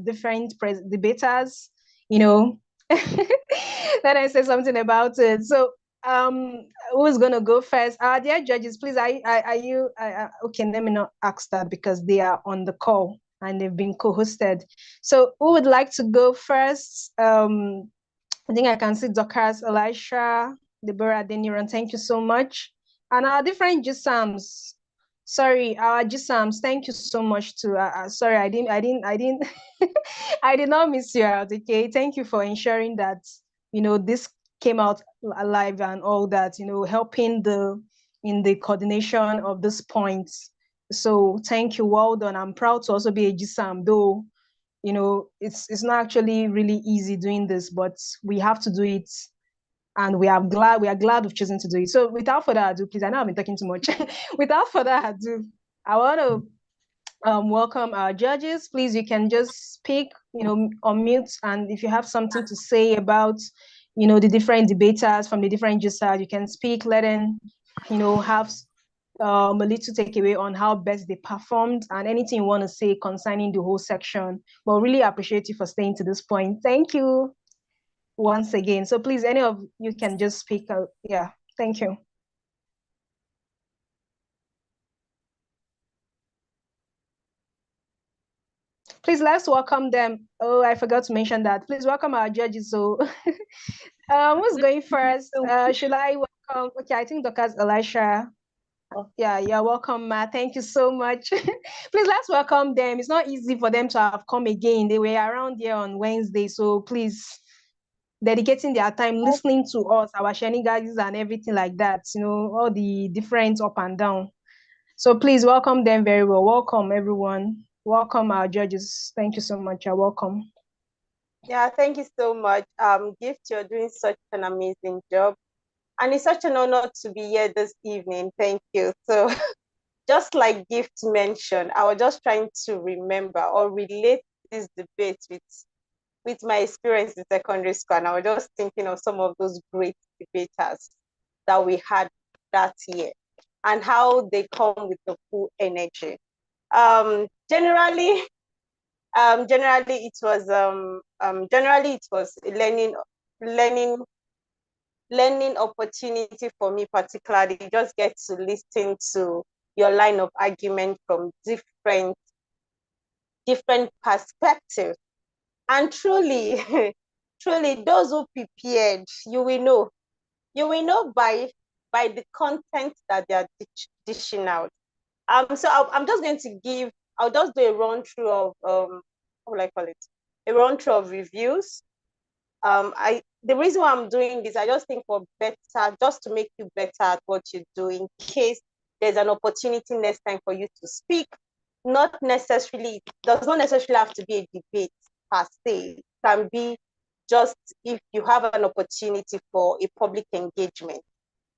different debaters, you know, let them say something about it. So, who's gonna go first? Dear judges, please, are you, okay, let me not ask that because they are on the call and they've been co-hosted. So, who would like to go first? I think I can see Dorcas, Elisha, Deborah, Deniran. Thank you so much. And our different GSAMs. Sorry, our GSAMs. Thank you so much to. Sorry, I didn't. I did not miss you out. Okay, thank you for ensuring that this came out alive and all that. Helping in the coordination of this points. So thank you. Well done. I'm proud to also be a GSAM, though it's not actually really easy doing this, but we have to do it, and we are glad we've chosen to do it. So without further ado, please, I know I've been talking too much. Without further ado, I want to welcome our judges. Please, you can just speak, on mute, and if you have something to say about the different debaters from the different GSAG, you can speak. Let them have a little takeaway on how best they performed and anything you want to say concerning the whole section. But really appreciate you for staying to this point. Thank you once again. So please, any of you can just speak. Yeah, thank you. Please, let's welcome them. Oh, I forgot to mention that. Please welcome our judges. So who's going first? Should I welcome? Okay, I think Dr. Elisha. Yeah, you're welcome, Ma. Thank you so much. Please, let's welcome them. It's not easy for them to have come again. They were around here on Wednesday, so please, dedicating their time listening to us, our shenanigans and everything like that, all the different up and down. So please welcome them very well. Welcome, everyone. Welcome, our judges. Thank you so much. You're welcome. Yeah, thank you so much. Gift, you're doing such an amazing job. And it's such an honor to be here this evening. Thank you. So just like Gift mentioned, I was just trying to remember or relate this debate with my experience in secondary school. And I was just thinking of some of those great debaters that we had that year and how they come with the full energy. Generally it was a learning opportunity for me, particularly. You just get to listen to your line of argument from different perspectives. And truly, truly, those who prepared, you will know by the content that they are dishing out. So I'm just going to I'll just do a run through of how will I call it? A run through of reviews. The reason why I'm doing this, I just think just to make you better at what you do, in case there's an opportunity next time for you to speak. It does not necessarily have to be a debate per se. It can be just if you have an opportunity for a public engagement,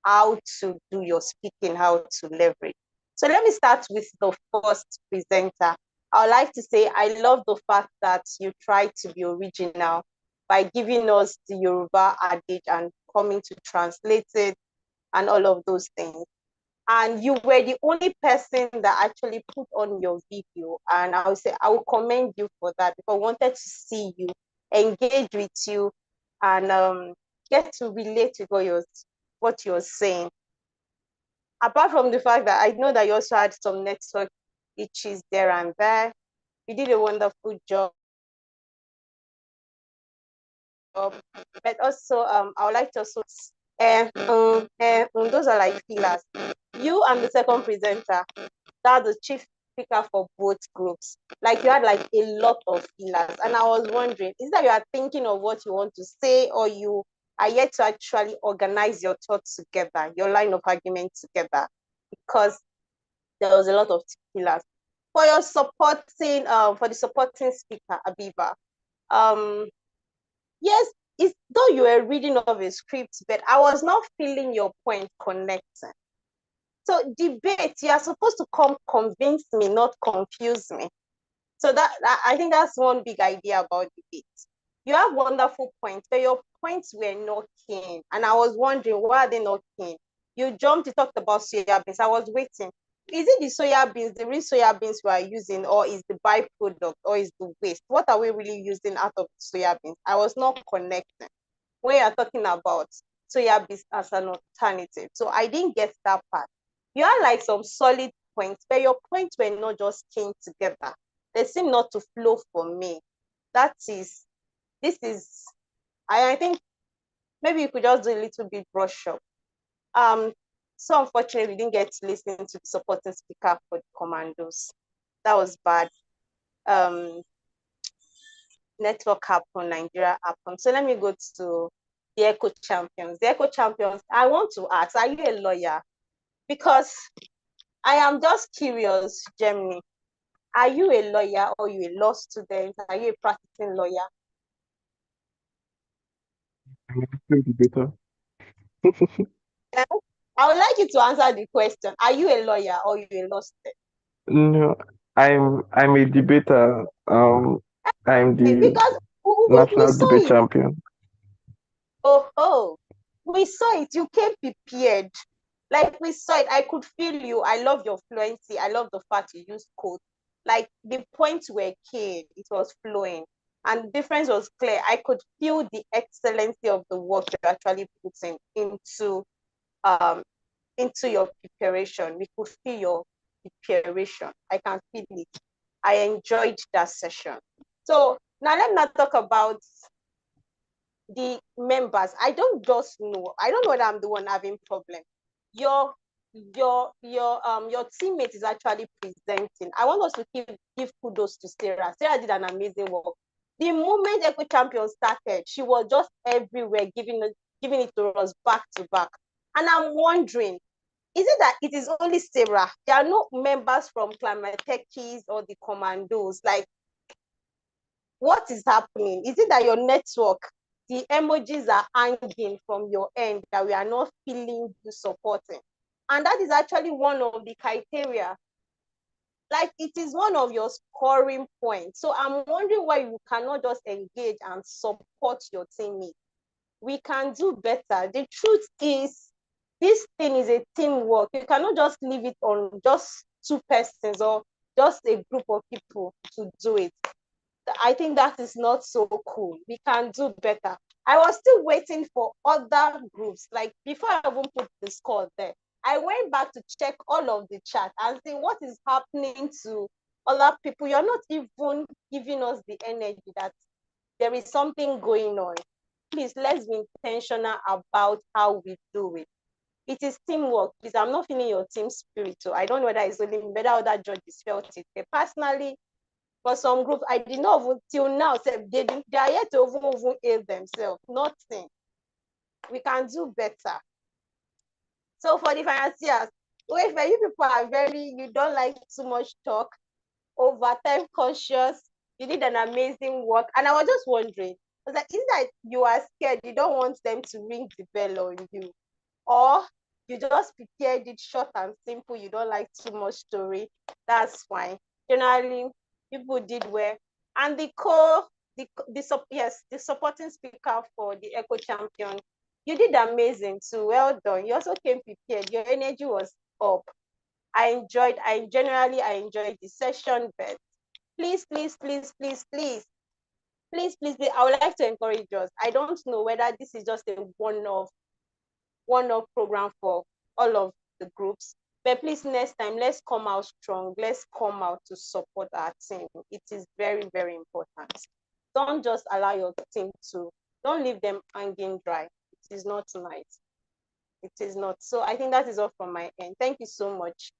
how to do your speaking, how to leverage. So let me start with the first presenter. I would like to say I love the fact that you try to be original by giving us the Yoruba adage and coming to translate it and all of those things. And you were the only person that actually put on your video. And I would say I will commend you for that, because I wanted to see you, engage with you, and get to relate to what you're saying. Apart from the fact that I know that you also had some network issues there and there, you did a wonderful job. But also, I would like to also, those are like pillars. You and the second presenter, that's the chief speaker for both groups. Like, you had like a lot of pillars, and I was wondering, is that you are thinking of what you want to say, or you are yet to actually organize your thoughts together, your line of argument together? Because there was a lot of pillars. for your supporting, for the supporting speaker, Abiba. Yes, it's though you were reading of a script, but I was not feeling your point connecting. So debate, you are supposed to come convince me, not confuse me. So that I think that's one big idea about debate. You have wonderful points, but your points were not keen. And I was wondering, why are they not keen? You jumped, you talked about soya beans. I was waiting. Is it the soya beans, the real soya beans we are using, or is the byproduct, or is the waste? What are we really using out of soya beans? I was not connecting when you're talking about soya beans as an alternative. So I didn't get that part. You had like some solid points, but your points were not just came together. They seem not to flow for me. This is, I think maybe you could just do a little bit brush up. So unfortunately, we didn't get to listen to the supporting speaker for the commandos. That was bad. Network happened, Nigeria happened. So let me go to the Echo Champions. The Echo Champions, I want to ask, are you a lawyer? Because I am just curious, Germany. Are you a lawyer or you a law student? Are you a practicing lawyer? I'm a free debater. I would like you to answer the question. Are you a lawyer or you a law student? No, I'm a debater. I'm the Because we national saw debate it. champion. Oh, we saw it. You came prepared. Like we saw it. I could feel you. I love your fluency. I love the fact you used code. Like the points were key. It was flowing. And the difference was clear. I could feel the excellency of the work you're actually putting um into your preparation. We could feel your preparation. I can feel it. I enjoyed that session. So now let me not talk about the members. I don't just know. I don't know whether I'm the one having problem. Your your teammate is actually presenting. I want us to give kudos to Sarah. Sarah did an amazing work. The moment Echo Champion started, she was just everywhere, giving it to us back to back. And I'm wondering, is it that it is only Sarah? There are no members from Climatekis or the Commandos. Like, what is happening? Is it that your network, the emojis are hanging from your end that we are not feeling you supporting? And that is actually one of the criteria. Like, it is one of your scoring points. So I'm wondering why you cannot just engage and support your teammates. We can do better. The truth is, this thing is a teamwork. You cannot just leave it on just two persons or just a group of people to do it. I think that is not so cool. We can do better. I was still waiting for other groups. Like before I even put the score there, I went back to check all of the chat and see what is happening to other people. You're not even giving us the energy that there is something going on. Please, let's be intentional about how we do it. It is teamwork. Please, I'm not feeling your team spirit. So I don't know whether it's only me, whether other judges felt it. But personally, for some groups, I did not even till now say they are yet to even aid themselves. Nothing. We can do better. So for the financiers, wait, for you people are you don't like too much talk, over time conscious. You did an amazing work. And I was just wondering, I was like, is that you are scared? You don't want them to ring the bell on you? Or you just prepared it short and simple, you don't like too much story? That's fine. Generally, people did well. And the supporting speaker for the Echo Champion, you did amazing too. Well done. You also came prepared. Your energy was up. I enjoyed the session, but please, I would like to encourage us. I don't know whether this is just a one-off program for all of the groups, but please, next time, let's come out strong. Let's come out to support our team. It is very, very important. Don't just allow your team don't leave them hanging dry. It is not nice. It is not. So I think that is all from my end. Thank you so much.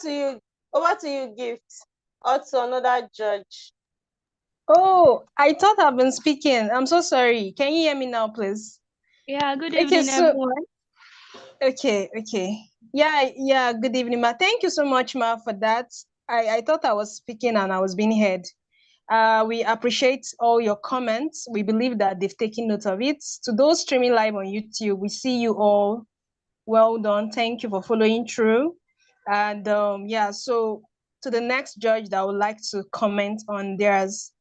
to you. Over to you, Gift. Or to another judge. Oh, I thought I've been speaking. I'm so sorry. Can you hear me now, please? Yeah, good Okay, evening, so everyone. okay. Yeah, good evening, ma. Thank you so much, ma, for that. I thought I was speaking and I was being heard. We appreciate all your comments. We believe that they've taken note of it. To those streaming live on YouTube, we see you all. Well done. Thank you for following through. And yeah, so to the next judge that would like to comment on theirs.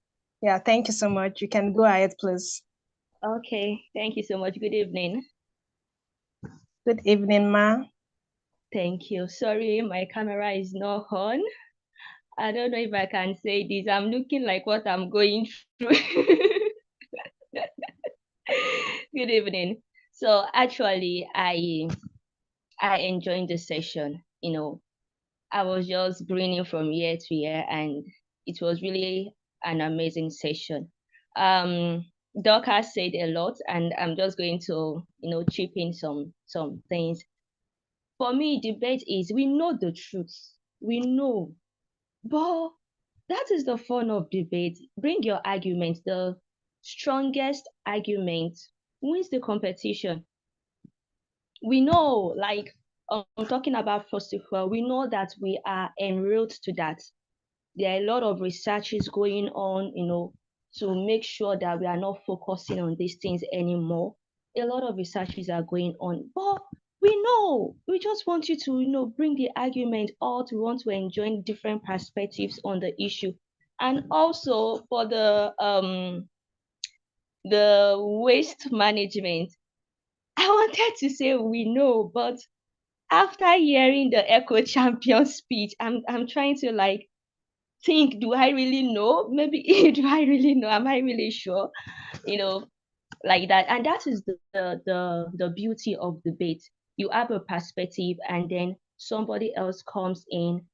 Yeah, thank you so much. You can go ahead, please. Okay, thank you so much. Good evening. Good evening, ma. Thank you. Sorry, my camera is not on. I don't know if I can say this. I'm looking like what I'm going through. Good evening. So actually, I enjoyed the session. I was just grinning from year to year, and it was really an amazing session. Doc has said a lot, and I'm just going to, chip in some things. For me, debate is we know the truth. We know, but that is the fun of debate. Bring your argument. The strongest argument wins the competition. We know, like I'm talking about fossil fuel, we know that we are enrolled to that. There are a lot of researches going on, to make sure that we are not focusing on these things anymore. A lot of researches are going on, but we know, we just want you to, bring the argument out. We want to enjoy different perspectives on the issue. And also for the waste management, I wanted to say we know, but after hearing the Echo Champion speech, I'm trying to like think, do I really know? Maybe do I really know? Am I really sure? Like that. And that is the beauty of debate. You have a perspective, and then somebody else comes in,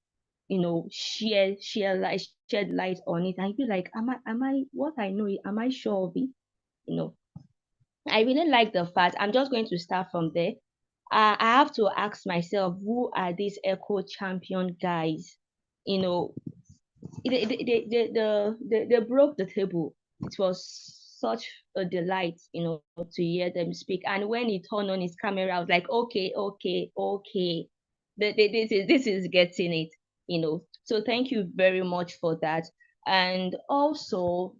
shed light on it, and you be like, am I what I know? Am I sure of it? I really like the fact. I'm just going to start from there. I have to ask myself, who are these Echo Champion guys? They broke the table. It was such a delight, to hear them speak. And when he turned on his camera, I was like, okay. This is getting it, So thank you very much for that. And also,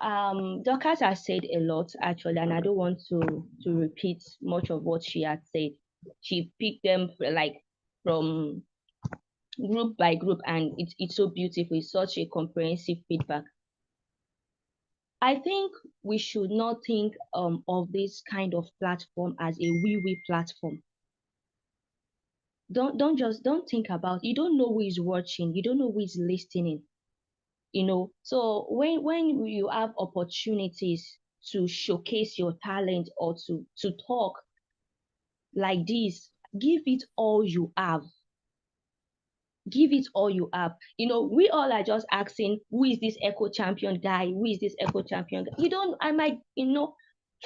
Dorcas has said a lot actually, and I don't want to repeat much of what she had said. She picked them like from group by group, and it's so beautiful. It's such a comprehensive feedback. I think we should not think of this kind of platform as a we platform. Don't think about, you don't know who is watching, you don't know who is listening. So when you have opportunities to showcase your talent or to talk like this, give it all you have. Give it all you have. We all are just asking, who is this Echo Champion guy? Who is this Echo Champion guy? I might,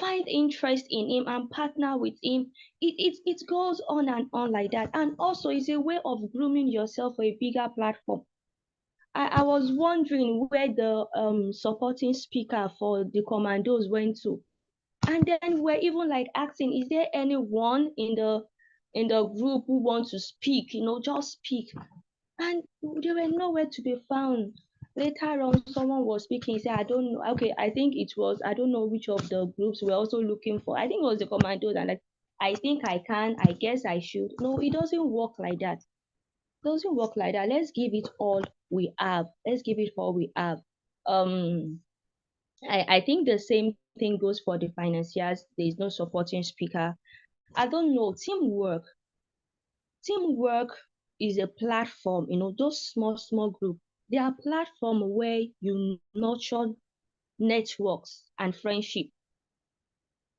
find interest in him and partner with him. It goes on and on like that. And also, it's a way of grooming yourself for a bigger platform. I was wondering where the supporting speaker for the commandos went to. And then we're even like asking, is there anyone in the group who wants to speak? Just speak. And they were nowhere to be found. Later on, someone was speaking. He said, I don't know. Okay, I think it was, I don't know which of the groups we're also looking for. I think it was the commandos. And like, I think I can, I guess I should. No, it doesn't work like that. Doesn't work like that. Let's give it all we have. Let's give it all we have. I think the same thing goes for the financiers. There is no supporting speaker. I don't know. Teamwork is a platform. Those small group. They are platform where you nurture networks and friendship.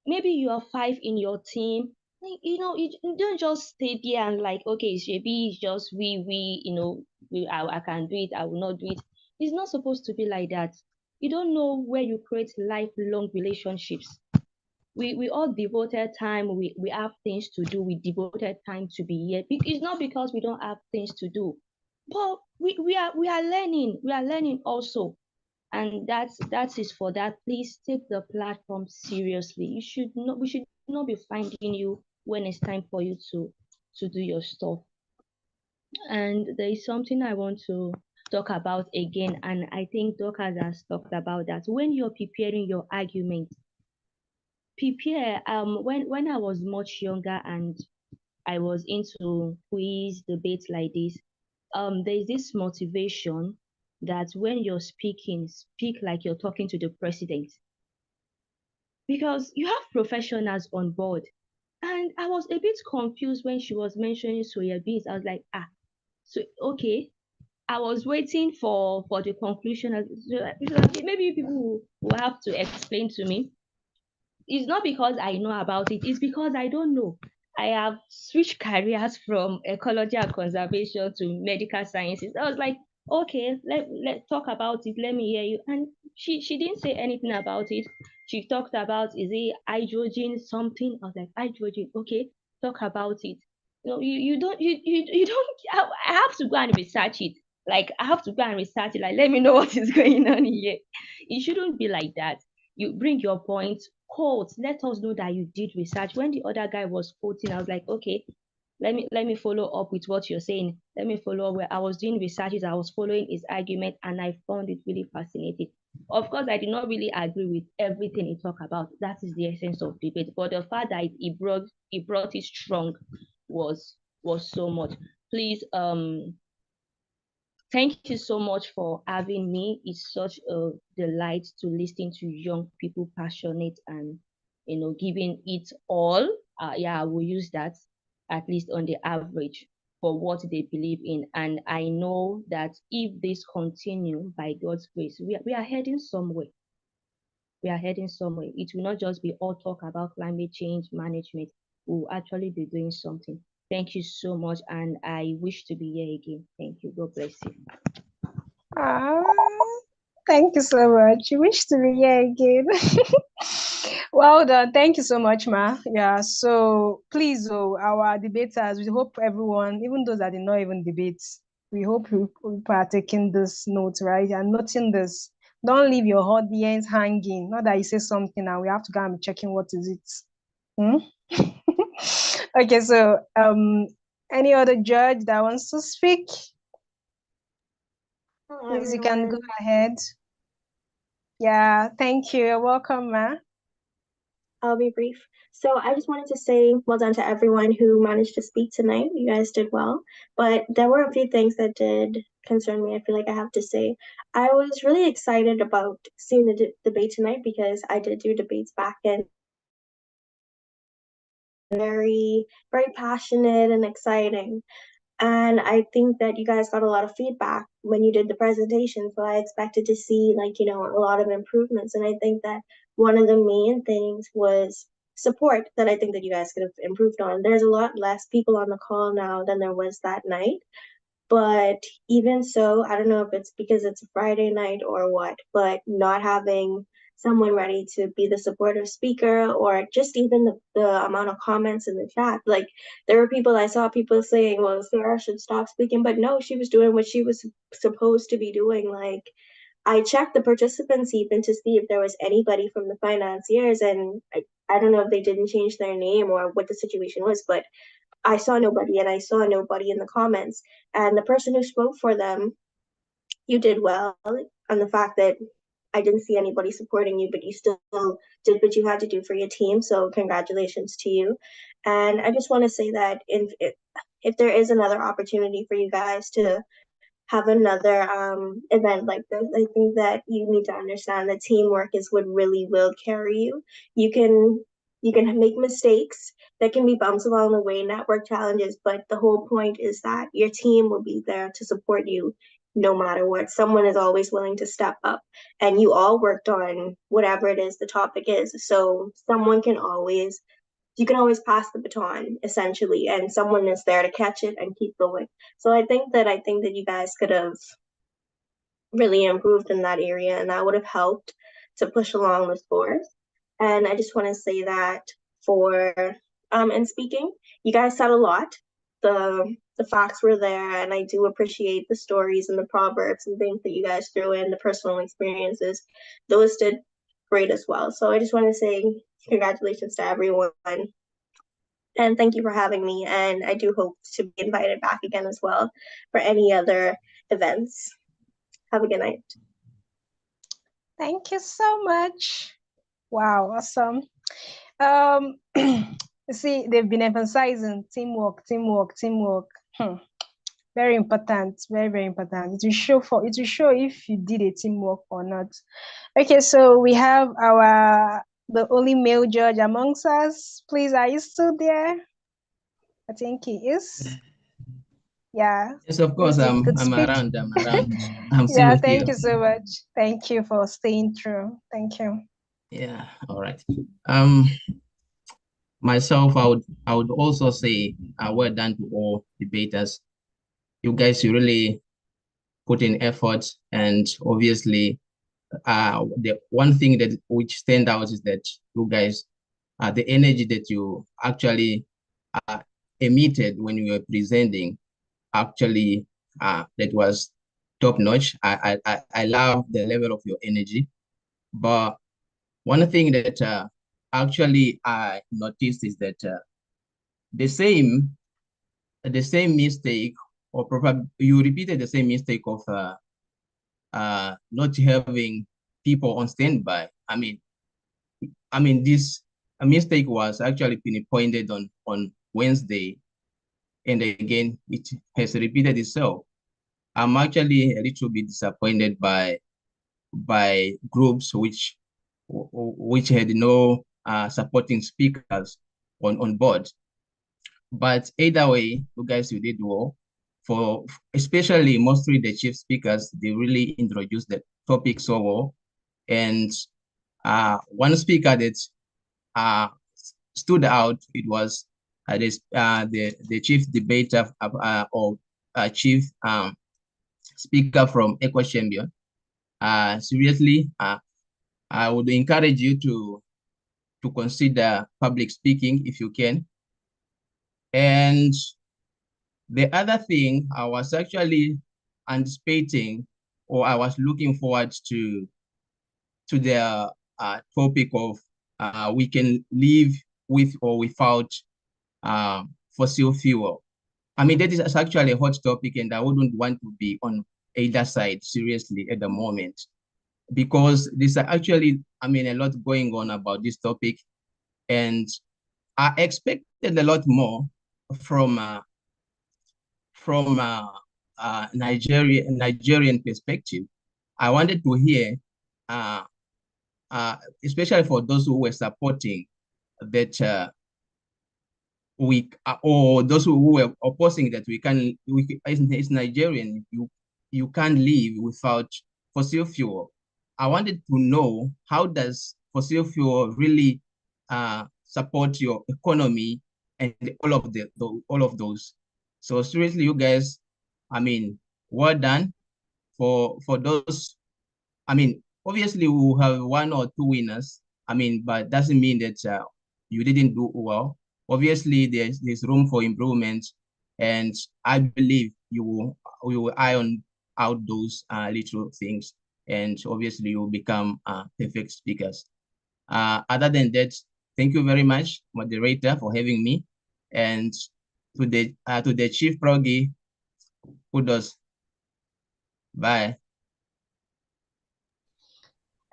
Maybe you are 5 in your team. You don't just stay there and like, okay, maybe it's just I can do it, I will not do it. It's not supposed to be like that. You don't know where you create lifelong relationships. we all devoted time. We have things to do. We devoted time to be here. It's not because we don't have things to do, but we are learning. We are learning also, and that is for that. Please take the platform seriously. We should not be finding you when it's time for you to do your stuff. And there is something I want to talk about again, and I think Dorcas has talked about that. When you're preparing your argument, prepare. When I was much younger and I was into quiz debates like this, there's this motivation that when you're speaking, speak like you're talking to the president, because you have professionals on board. And I was a bit confused when she was mentioning soya beans. I was like, so okay. I was waiting for the conclusion. Maybe people will have to explain to me. It's not because I know about it, it's because I don't know. I have switched careers from ecology and conservation to medical sciences. I was like, okay, let's talk about it. Let me hear you. And she didn't say anything about it. She talked about, is it hydrogen something? I was like, hydrogen, okay, talk about it. You don't, I have to go and research it. Like, I have to go and research it. Like, let me know what is going on here. It shouldn't be like that. You bring your point, quote, let us know that you did research. When the other guy was quoting, I was like, okay, let me follow up with what you're saying. Let me follow up where I was doing researches, I was following his argument, and I found it really fascinating. Of course, I did not really agree with everything he talked about. That is the essence of debate. But the fact that he brought it strong was so much. Please, thank you so much for having me. It's such a delight to listen to young people passionate and giving it all. Yeah, I will use that at least on the average for what they believe in. And I know that if this continue by God's grace, we are heading somewhere. We are heading somewhere. It will not just be all talk about climate change management. We will actually be doing something. Thank you so much, and I wish to be here again. Thank you. God bless you. Thank you so much. You wish to be here again. Well done. Thank you so much, Ma. Yeah. So please, our debaters, we hope everyone, even those that did not even debate, we hope you are taking this note, right? And noting this. Don't leave your audience hanging. Not that you say something and we have to go and be checking what is it. Okay, so any other judge that wants to speak? Please, you can go ahead. Yeah, thank you. You're welcome, Ma. I'll be brief. So I just wanted to say well done to everyone who managed to speak tonight. You guys did well. But there were a few things that did concern me. I feel like I have to say. I was really excited about seeing the debate tonight because I did do debates back in very, very passionate and exciting. And I think that you guys got a lot of feedback when you did the presentation. So I expected to see a lot of improvements. And I think that one of the main things was support that I think that you guys could have improved on. There's a lot less people on the call now than there was that night. But even so, I don't know if it's because it's a Friday night or what, but not having someone ready to be the supportive speaker or just even the amount of comments in the chat. Like there were I saw people saying, well, Sarah should stop speaking, but no, she was doing what she was supposed to be doing. Like I checked the participants even to see if there was anybody from the financiers, and I don't know if they didn't change their name or what the situation was, but I saw nobody, and I saw nobody in the comments. And the person who spoke for them, you did well on the fact that I didn't see anybody supporting you, but you still did what you had to do for your team. So congratulations to you. And I just want to say that if there is another opportunity for you guys to have another event like this, I think that you need to understand that teamwork is what really will carry you. You can make mistakes. There can be bumps along the way, network challenges, but the whole point is that your team will be there to support you no matter what. Someone is always willing to step up, and you all worked on whatever it is the topic is. So you can always pass the baton essentially, and someone is there to catch it and keep going. So I think that you guys could have really improved in that area, and that would have helped to push along the scores. And I just want to say that for in speaking, you guys said a lot. The facts were there, and I do appreciate the stories and the proverbs and things that you guys threw in, the personal experiences. Those did great as well. So I just want to say congratulations to everyone. And thank you for having me. And I do hope to be invited back again as well for any other events. Have a good night. Thank you so much. Wow, awesome. You see, they've been emphasizing teamwork, teamwork, teamwork. Very important, very, very important. It will show if you did a teamwork or not. Okay, so we have the only male judge amongst us. Please, are you still there? I think he is. Yeah. Yes, of course. I'm around. I'm still Yeah, with thank you. you so much. Thank you for staying through. Thank you. Yeah, all right. Myself, I would also say well done to all debaters. You guys, you really put in effort, and obviously, the one thing that which stand out is that you guys, the energy that you actually emitted when you were presenting, actually, that was top notch. I love the level of your energy, but one thing that actually I noticed is that the same mistake, or probably you repeated the same mistake of not having people on standby. I mean this mistake was actually pinpointed on Wednesday, and again it has repeated itself. I'm actually a little bit disappointed by groups which had no supporting speakers on board. But either way, you guys, you did well. For especially mostly the chief speakers, they really introduced the topic so well. And one speaker that stood out, it was the chief debater or chief speaker from Echo Champion. Seriously, I would encourage you to consider public speaking if you can. And the other thing I was actually anticipating, or I was looking forward to the topic of we can live with or without fossil fuel. I mean, that is actually a hot topic, and I wouldn't want to be on either side seriously at the moment, because there's actually, I mean, a lot going on about this topic, and I expected a lot more from Nigerian perspective. I wanted to hear, especially for those who were supporting that or those who were opposing that it's Nigerian, you can't live without fossil fuel. I wanted to know, how does fossil fuel really support your economy and all of those. So seriously, you guys, I mean, well done for those. I mean, obviously we will have one or two winners. I mean, but doesn't mean that you didn't do well. Obviously, there's room for improvement, and I believe we will iron out those little things, and obviously you will become perfect speakers. Other than that, thank you very much, moderator, for having me, and to the chief proggy, kudos. Bye.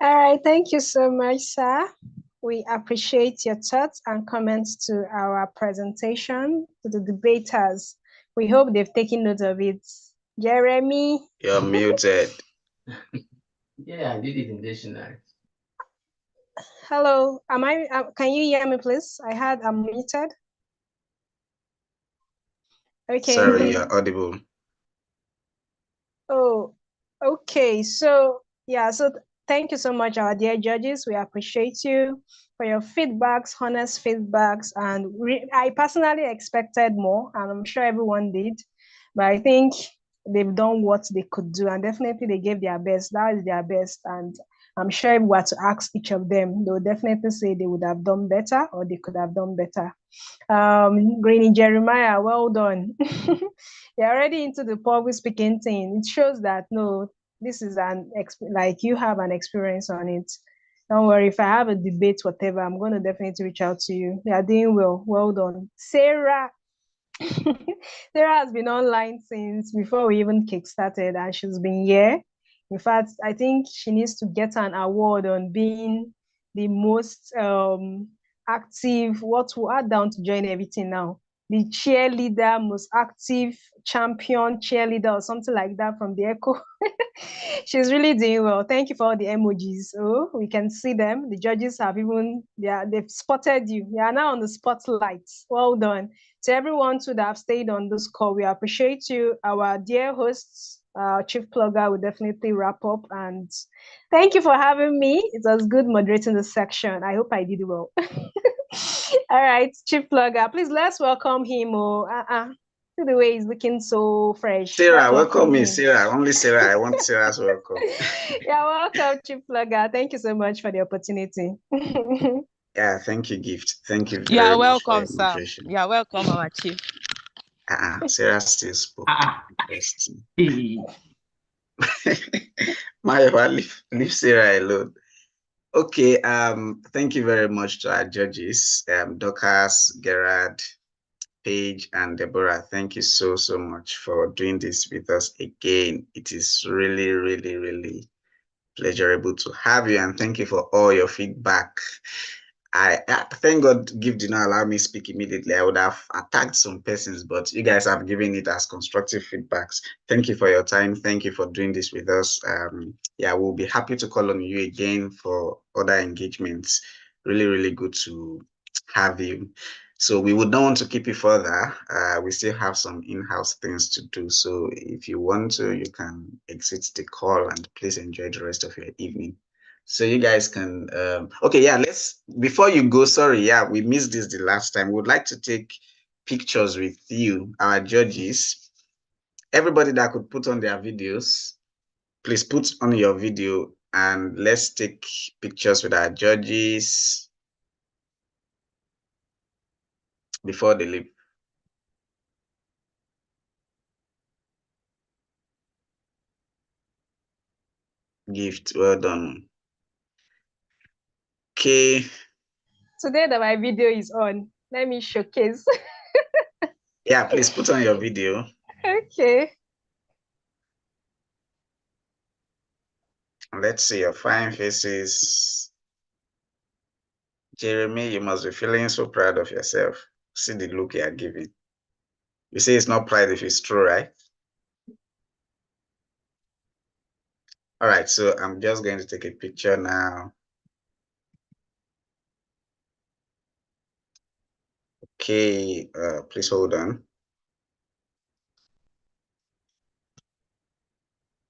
All right, thank you so much, sir. We appreciate your thoughts and comments to our presentation, to the debaters. We hope they've taken note of it. Jeremy? You're muted. Yeah, I did it intentionally. Hello, can you hear me, please? I had I'm muted. Okay. Sorry, you're audible. Oh, okay. So, yeah, so thank you so much, our dear judges. We appreciate you for your feedbacks, honest feedbacks. And I personally expected more, and I'm sure everyone did. But I think they've done what they could do, and definitely they gave their best. That is their best. And I'm sure if we were to ask each of them, they would definitely say they would have done better or they could have done better. Greeny Jeremiah, well done. You're already into the public speaking thing. It shows that no, this is like you have an experience on it. Don't worry, if I have a debate, whatever, I'm going to definitely reach out to you. You're doing well. Well done. Sarah. Sarah has been online since before we even kickstarted, and she's been here. In fact, I think she needs to get an award on being the most active. What will add down to join everything now? The cheerleader, most active champion cheerleader, or something like that from the Echo. She's really doing well. Thank you for all the emojis. Oh, we can see them. The judges have they've spotted you. You are now on the spotlight. Well done. To everyone too that have stayed on this call, we appreciate you. Our dear hosts, Chief Plugger will definitely wrap up. And thank you for having me. It was good moderating the section. I hope I did well. All right, Chief Plugger, please let's welcome him. See the way he's looking so fresh. Sarah, welcome me, Sarah. Only Sarah. I want Sarah's welcome. You're welcome, Chief Plugger. Thank you so much for the opportunity. Yeah, thank you, Gift. Thank you very You are much welcome, for your sir. You are welcome, our chief. Sarah still spoke. Interesting. Maya, leave Sarah alone. Okay, thank you very much to our judges, Dorcas, Gerard, Paige, and Deborah. Thank you so much for doing this with us again. It is really, really, really pleasurable to have you, and thank you for all your feedback. I thank God Gift did not allow me speak immediately. I would have attacked some persons, but you guys have given it as constructive feedbacks. Thank you for your time. Thank you for doing this with us. Yeah, we'll be happy to call on you again for other engagements. Really, really good to have you. So we would not want to keep you further. We still have some in-house things to do. So if you want to, you can exit the call and please enjoy the rest of your evening. So you guys can, okay, yeah, before you go, sorry, yeah, we missed this the last time. We would like to take pictures with you, our judges. Everybody that could put on their videos, please put on your video and let's take pictures with our judges before they leave. Gift, well done. Okay. Today that my video is on, let me showcase. Yeah, please put on your video. Okay. Let's see your fine faces. Jeremy, you must be feeling so proud of yourself. See the look you are giving. You say it's not pride if it's true, right? All right, so I'm just going to take a picture now. Okay, please hold on.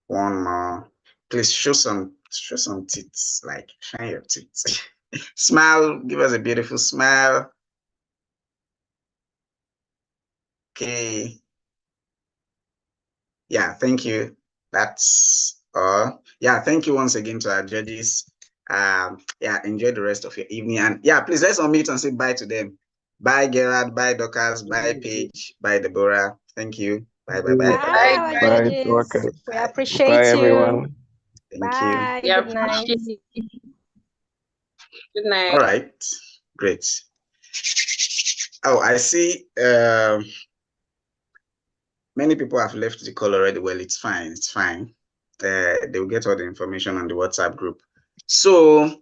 One more. Please show some teeth, like shine your teeth. Smile, give us a beautiful smile. Okay. Yeah, thank you. That's all. Yeah, thank you once again to our judges. Yeah, enjoy the rest of your evening. And yeah, please let's unmute and say bye to them. Bye, Gerard. Bye, Dorcas. Bye, Paige. Bye, Deborah. Thank you. Bye, bye, bye. Bye, Bye, judges. Dorcas. We Bye, appreciate you. everyone. Thank Bye. you. Good night. Good night. All right. Great. Oh, I see many people have left the call already. Well, it's fine. It's fine. They will get all the information on the WhatsApp group. So,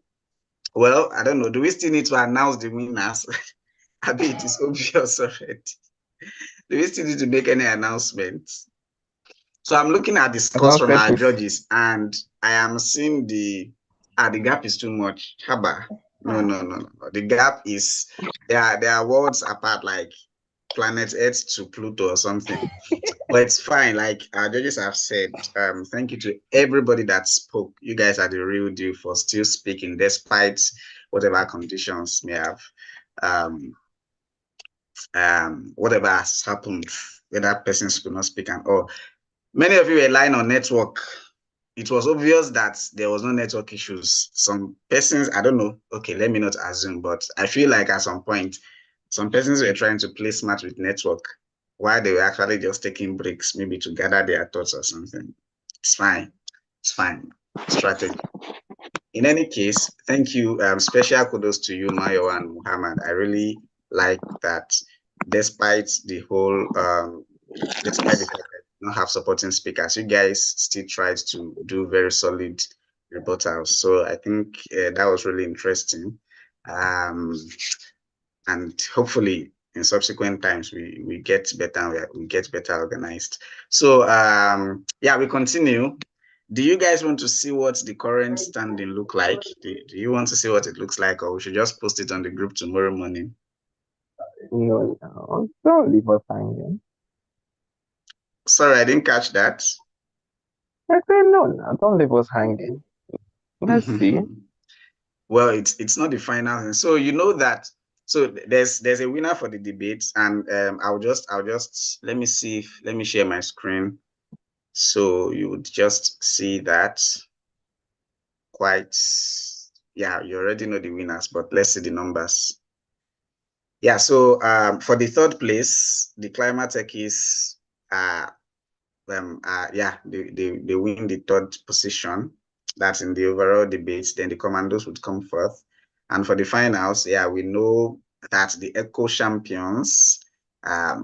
well, I don't know. Do we still need to announce the winners? I mean, it is obvious already. Do we still need to make any announcements? So I'm looking at the scores from our judges, and I am seeing the gap is too much. Haba. No. The gap is there are worlds apart, like planet Earth to Pluto or something. But it's fine. Like our judges have said, thank you to everybody that spoke. You guys are the real deal for still speaking despite whatever conditions may have whatever has happened, whether persons could not speak and all. Many of you were lying on network. it was obvious that there was no network issues. Some persons, I don't know, okay, let me not assume, but I feel like at some point, some persons were trying to play smart with network while they were actually just taking breaks, maybe to gather their thoughts or something. It's fine. It's fine. Strategy. In any case, thank you. Special kudos to you, Mayo and Muhammad. I really like that despite the whole, despite the fact that you don't have supporting speakers, you guys still tried to do very solid rebuttals. So I think that was really interesting. And hopefully in subsequent times we get better, we get better organized. So yeah, we continue. Do you guys want to see what the current standing look like? Do you want to see what it looks like, or we should just post it on the group tomorrow morning? No, no, don't leave us hanging. Sorry, I didn't catch that. I said no, no, don't leave us hanging. Let's see. Well, it's not the final thing. So you know that. So there's a winner for the debate, and I'll just let me see if let me share my screen, so you would just see that quite. Yeah, you already know the winners, but let's see the numbers. Yeah, so for the third place, the Climate Techies, yeah, they win the third position. That's in the overall debate. Then the Commandos would come fourth. And for the finals, yeah, we know that the Eco Champions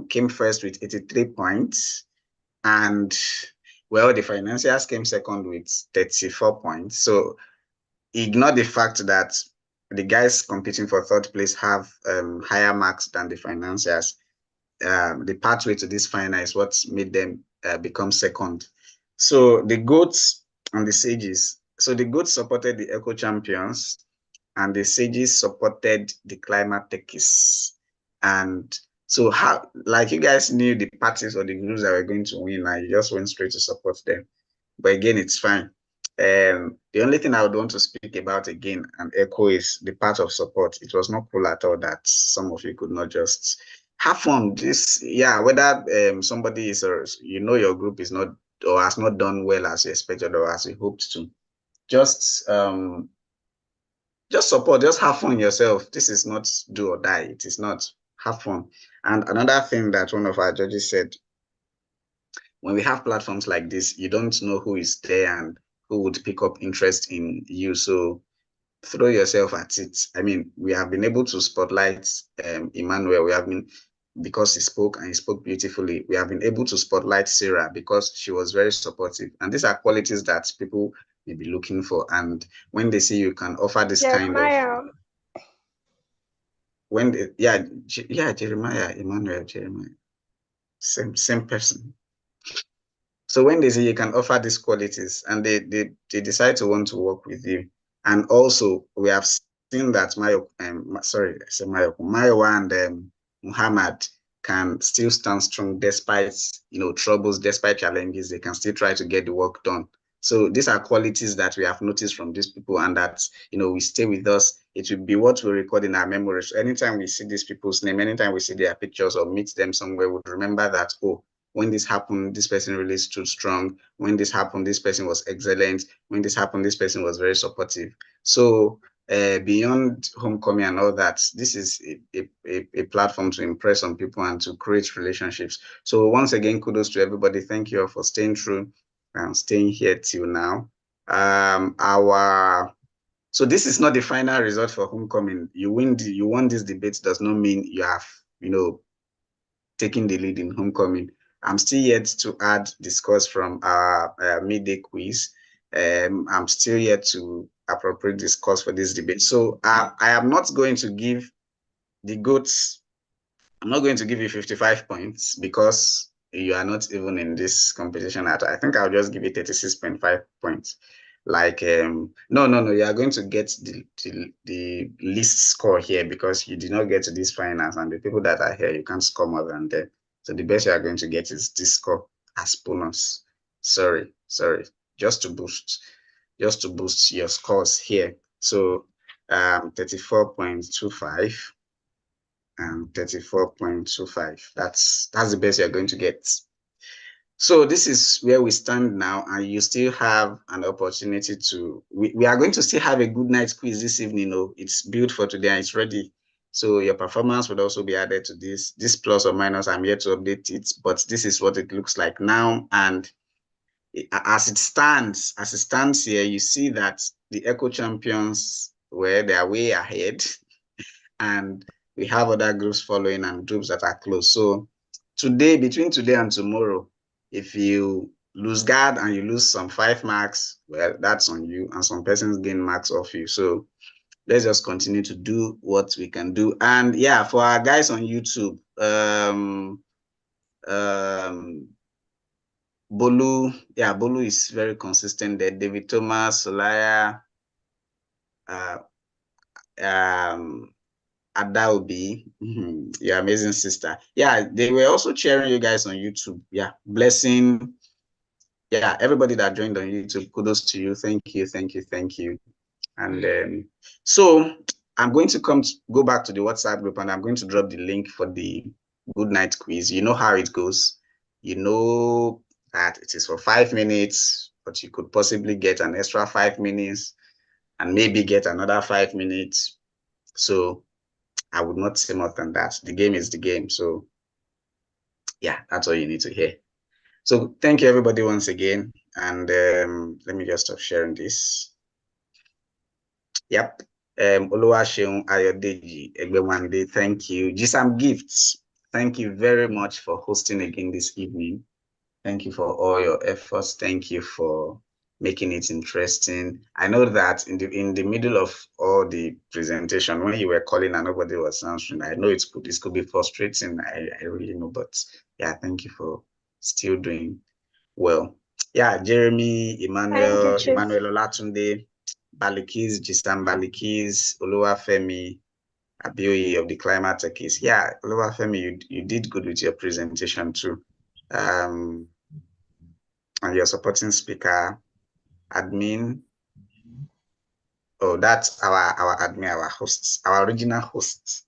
came first with 83 points. And, well, the Financiers came second with 34 points. So ignore the fact that the guys competing for third place have higher marks than the Financiers. The pathway to this final is what made them become second. So the goats and the sages. So the goats supported the Eco Champions, and the sages supported the Climate Techies. And so how, like, you guys knew the parties or the groups that were going to win, and you just went straight to support them. But again, it's fine. The only thing I would want to speak about again and echo is the part of support. It was not cool at all that some of you could not just have fun. This, yeah, whether somebody is, or you know, your group is not or has not done well as you expected or as you hoped to, just support, just have fun yourself. This is not do or die. It is not. Have fun. And another thing that one of our judges said, when we have platforms like this, you don't know who is there and who would pick up interest in you. So throw yourself at it. I mean, we have been able to spotlight Emmanuel. We have been, because he spoke and he spoke beautifully, we have been able to spotlight Sarah because she was very supportive. And these are qualities that people may be looking for. And when they see you can offer this kind of, when they, yeah, Jeremiah, Emmanuel, Jeremiah, same person. So when they say you can offer these qualities and they decide to want to work with you, and also we have seen that Mayo and Muhammad can still stand strong despite troubles, despite challenges. They can still try to get the work done. So these are qualities that we have noticed from these people, and that we stay with us. It will be what we record in our memories. So anytime we see these people's name, anytime we see their pictures or meet them somewhere, we'll remember that, oh, when this happened, this person really stood strong. When this happened, this person was excellent. When this happened, this person was very supportive. So beyond homecoming and all that, this is a platform to impress on people and to create relationships. So once again, kudos to everybody. Thank you all for staying true and staying here till now. So this is not the final result for homecoming. You won this debate does not mean you have, taking the lead in homecoming. I'm still yet to add the scores from our midday quiz. I'm still yet to appropriate the scores for this debate. So I am not going to give the goats, I'm not going to give you 55 points because you are not even in this competition at all. I think I'll just give you 36.5 points. Like, no, you are going to get the least score here because you did not get to these finals, and the people that are here, you can't score more than them. So the best you are going to get is this score as bonus. Sorry, just to boost your scores here. So 34.25 and 34.25. That's the best you're going to get. So this is where we stand now, and you still have an opportunity to, we are going to still have a good night quiz this evening. Oh, it's built for today and it's ready. So your performance would also be added to this plus or minus. I'm here to update it, but this is what it looks like now. And as it stands here, you see that the Echo champions were their way ahead, and we have other groups following and groups that are close. So today, between today and tomorrow, if you lose guard and you lose some 5 marks, well, that's on you, and some persons gain marks off you. So let's just continue to do what we can do. And yeah, for our guys on YouTube, Bolu, yeah, Bolu is very consistent there. David Thomas, Solaya, Adaobi, your amazing sister. Yeah, they were also cheering you guys on YouTube. Yeah, blessing. Yeah, everybody that joined on YouTube, kudos to you. Thank you, thank you, thank you. And so I'm going to go back to the WhatsApp group, and I'm going to drop the link for the good night quiz. You know how it goes. You know that it is for 5 minutes, but you could possibly get an extra 5 minutes and maybe get another 5 minutes. So I would not say more than that. The game is the game. So yeah, that's all you need to hear. So thank you everybody once again. And let me just stop sharing this. Yep. Oluwaseun Ayodeji Egbewande, thank you. GSAG Gifts, thank you very much for hosting again this evening. Thank you for all your efforts. Thank you for making it interesting. I know that in the middle of all the presentation, when you were calling and nobody was answering, I know this could be frustrating. I really know, but yeah, thank you for still doing well. Yeah, Jeremy, Emmanuel Olatunde, Balikis, Jisam Balikis, Oluwafemi, Abioye of the Climate Techies. Yeah, Oluwafemi, you did good with your presentation too. And your supporting speaker, admin. Oh, that's our admin, our hosts, our original hosts.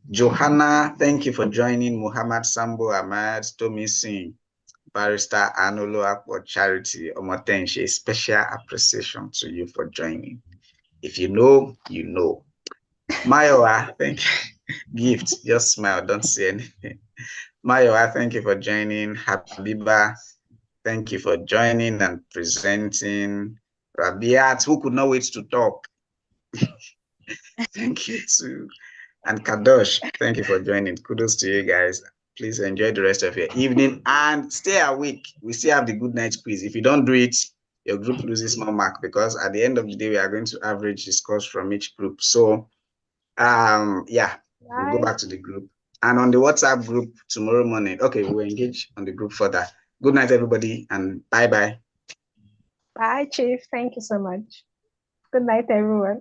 Johanna, thank you for joining. Muhammad Sambo Ahmad, Tomi Singh, Barrister Anolo Akpo Charity Omotenche, special appreciation to you for joining. If you know, you know. Mayowa, thank you. Gift, just smile, don't say anything. Mayowa, thank you for joining. Habiba, thank you for joining and presenting. Rabiat, who could not wait to talk. Thank you too. And Kadosh, thank you for joining. Kudos to you guys. Please enjoy the rest of your evening and stay awake. We still have the good night quiz. If you don't do it, your group loses more mark, because at the end of the day, we are going to average the scores from each group. So yeah, we'll go back to the group. And on the WhatsApp group tomorrow morning, okay, we'll engage on the group further. Good night, everybody, and bye-bye. Bye, Chief. Thank you so much. Good night, everyone.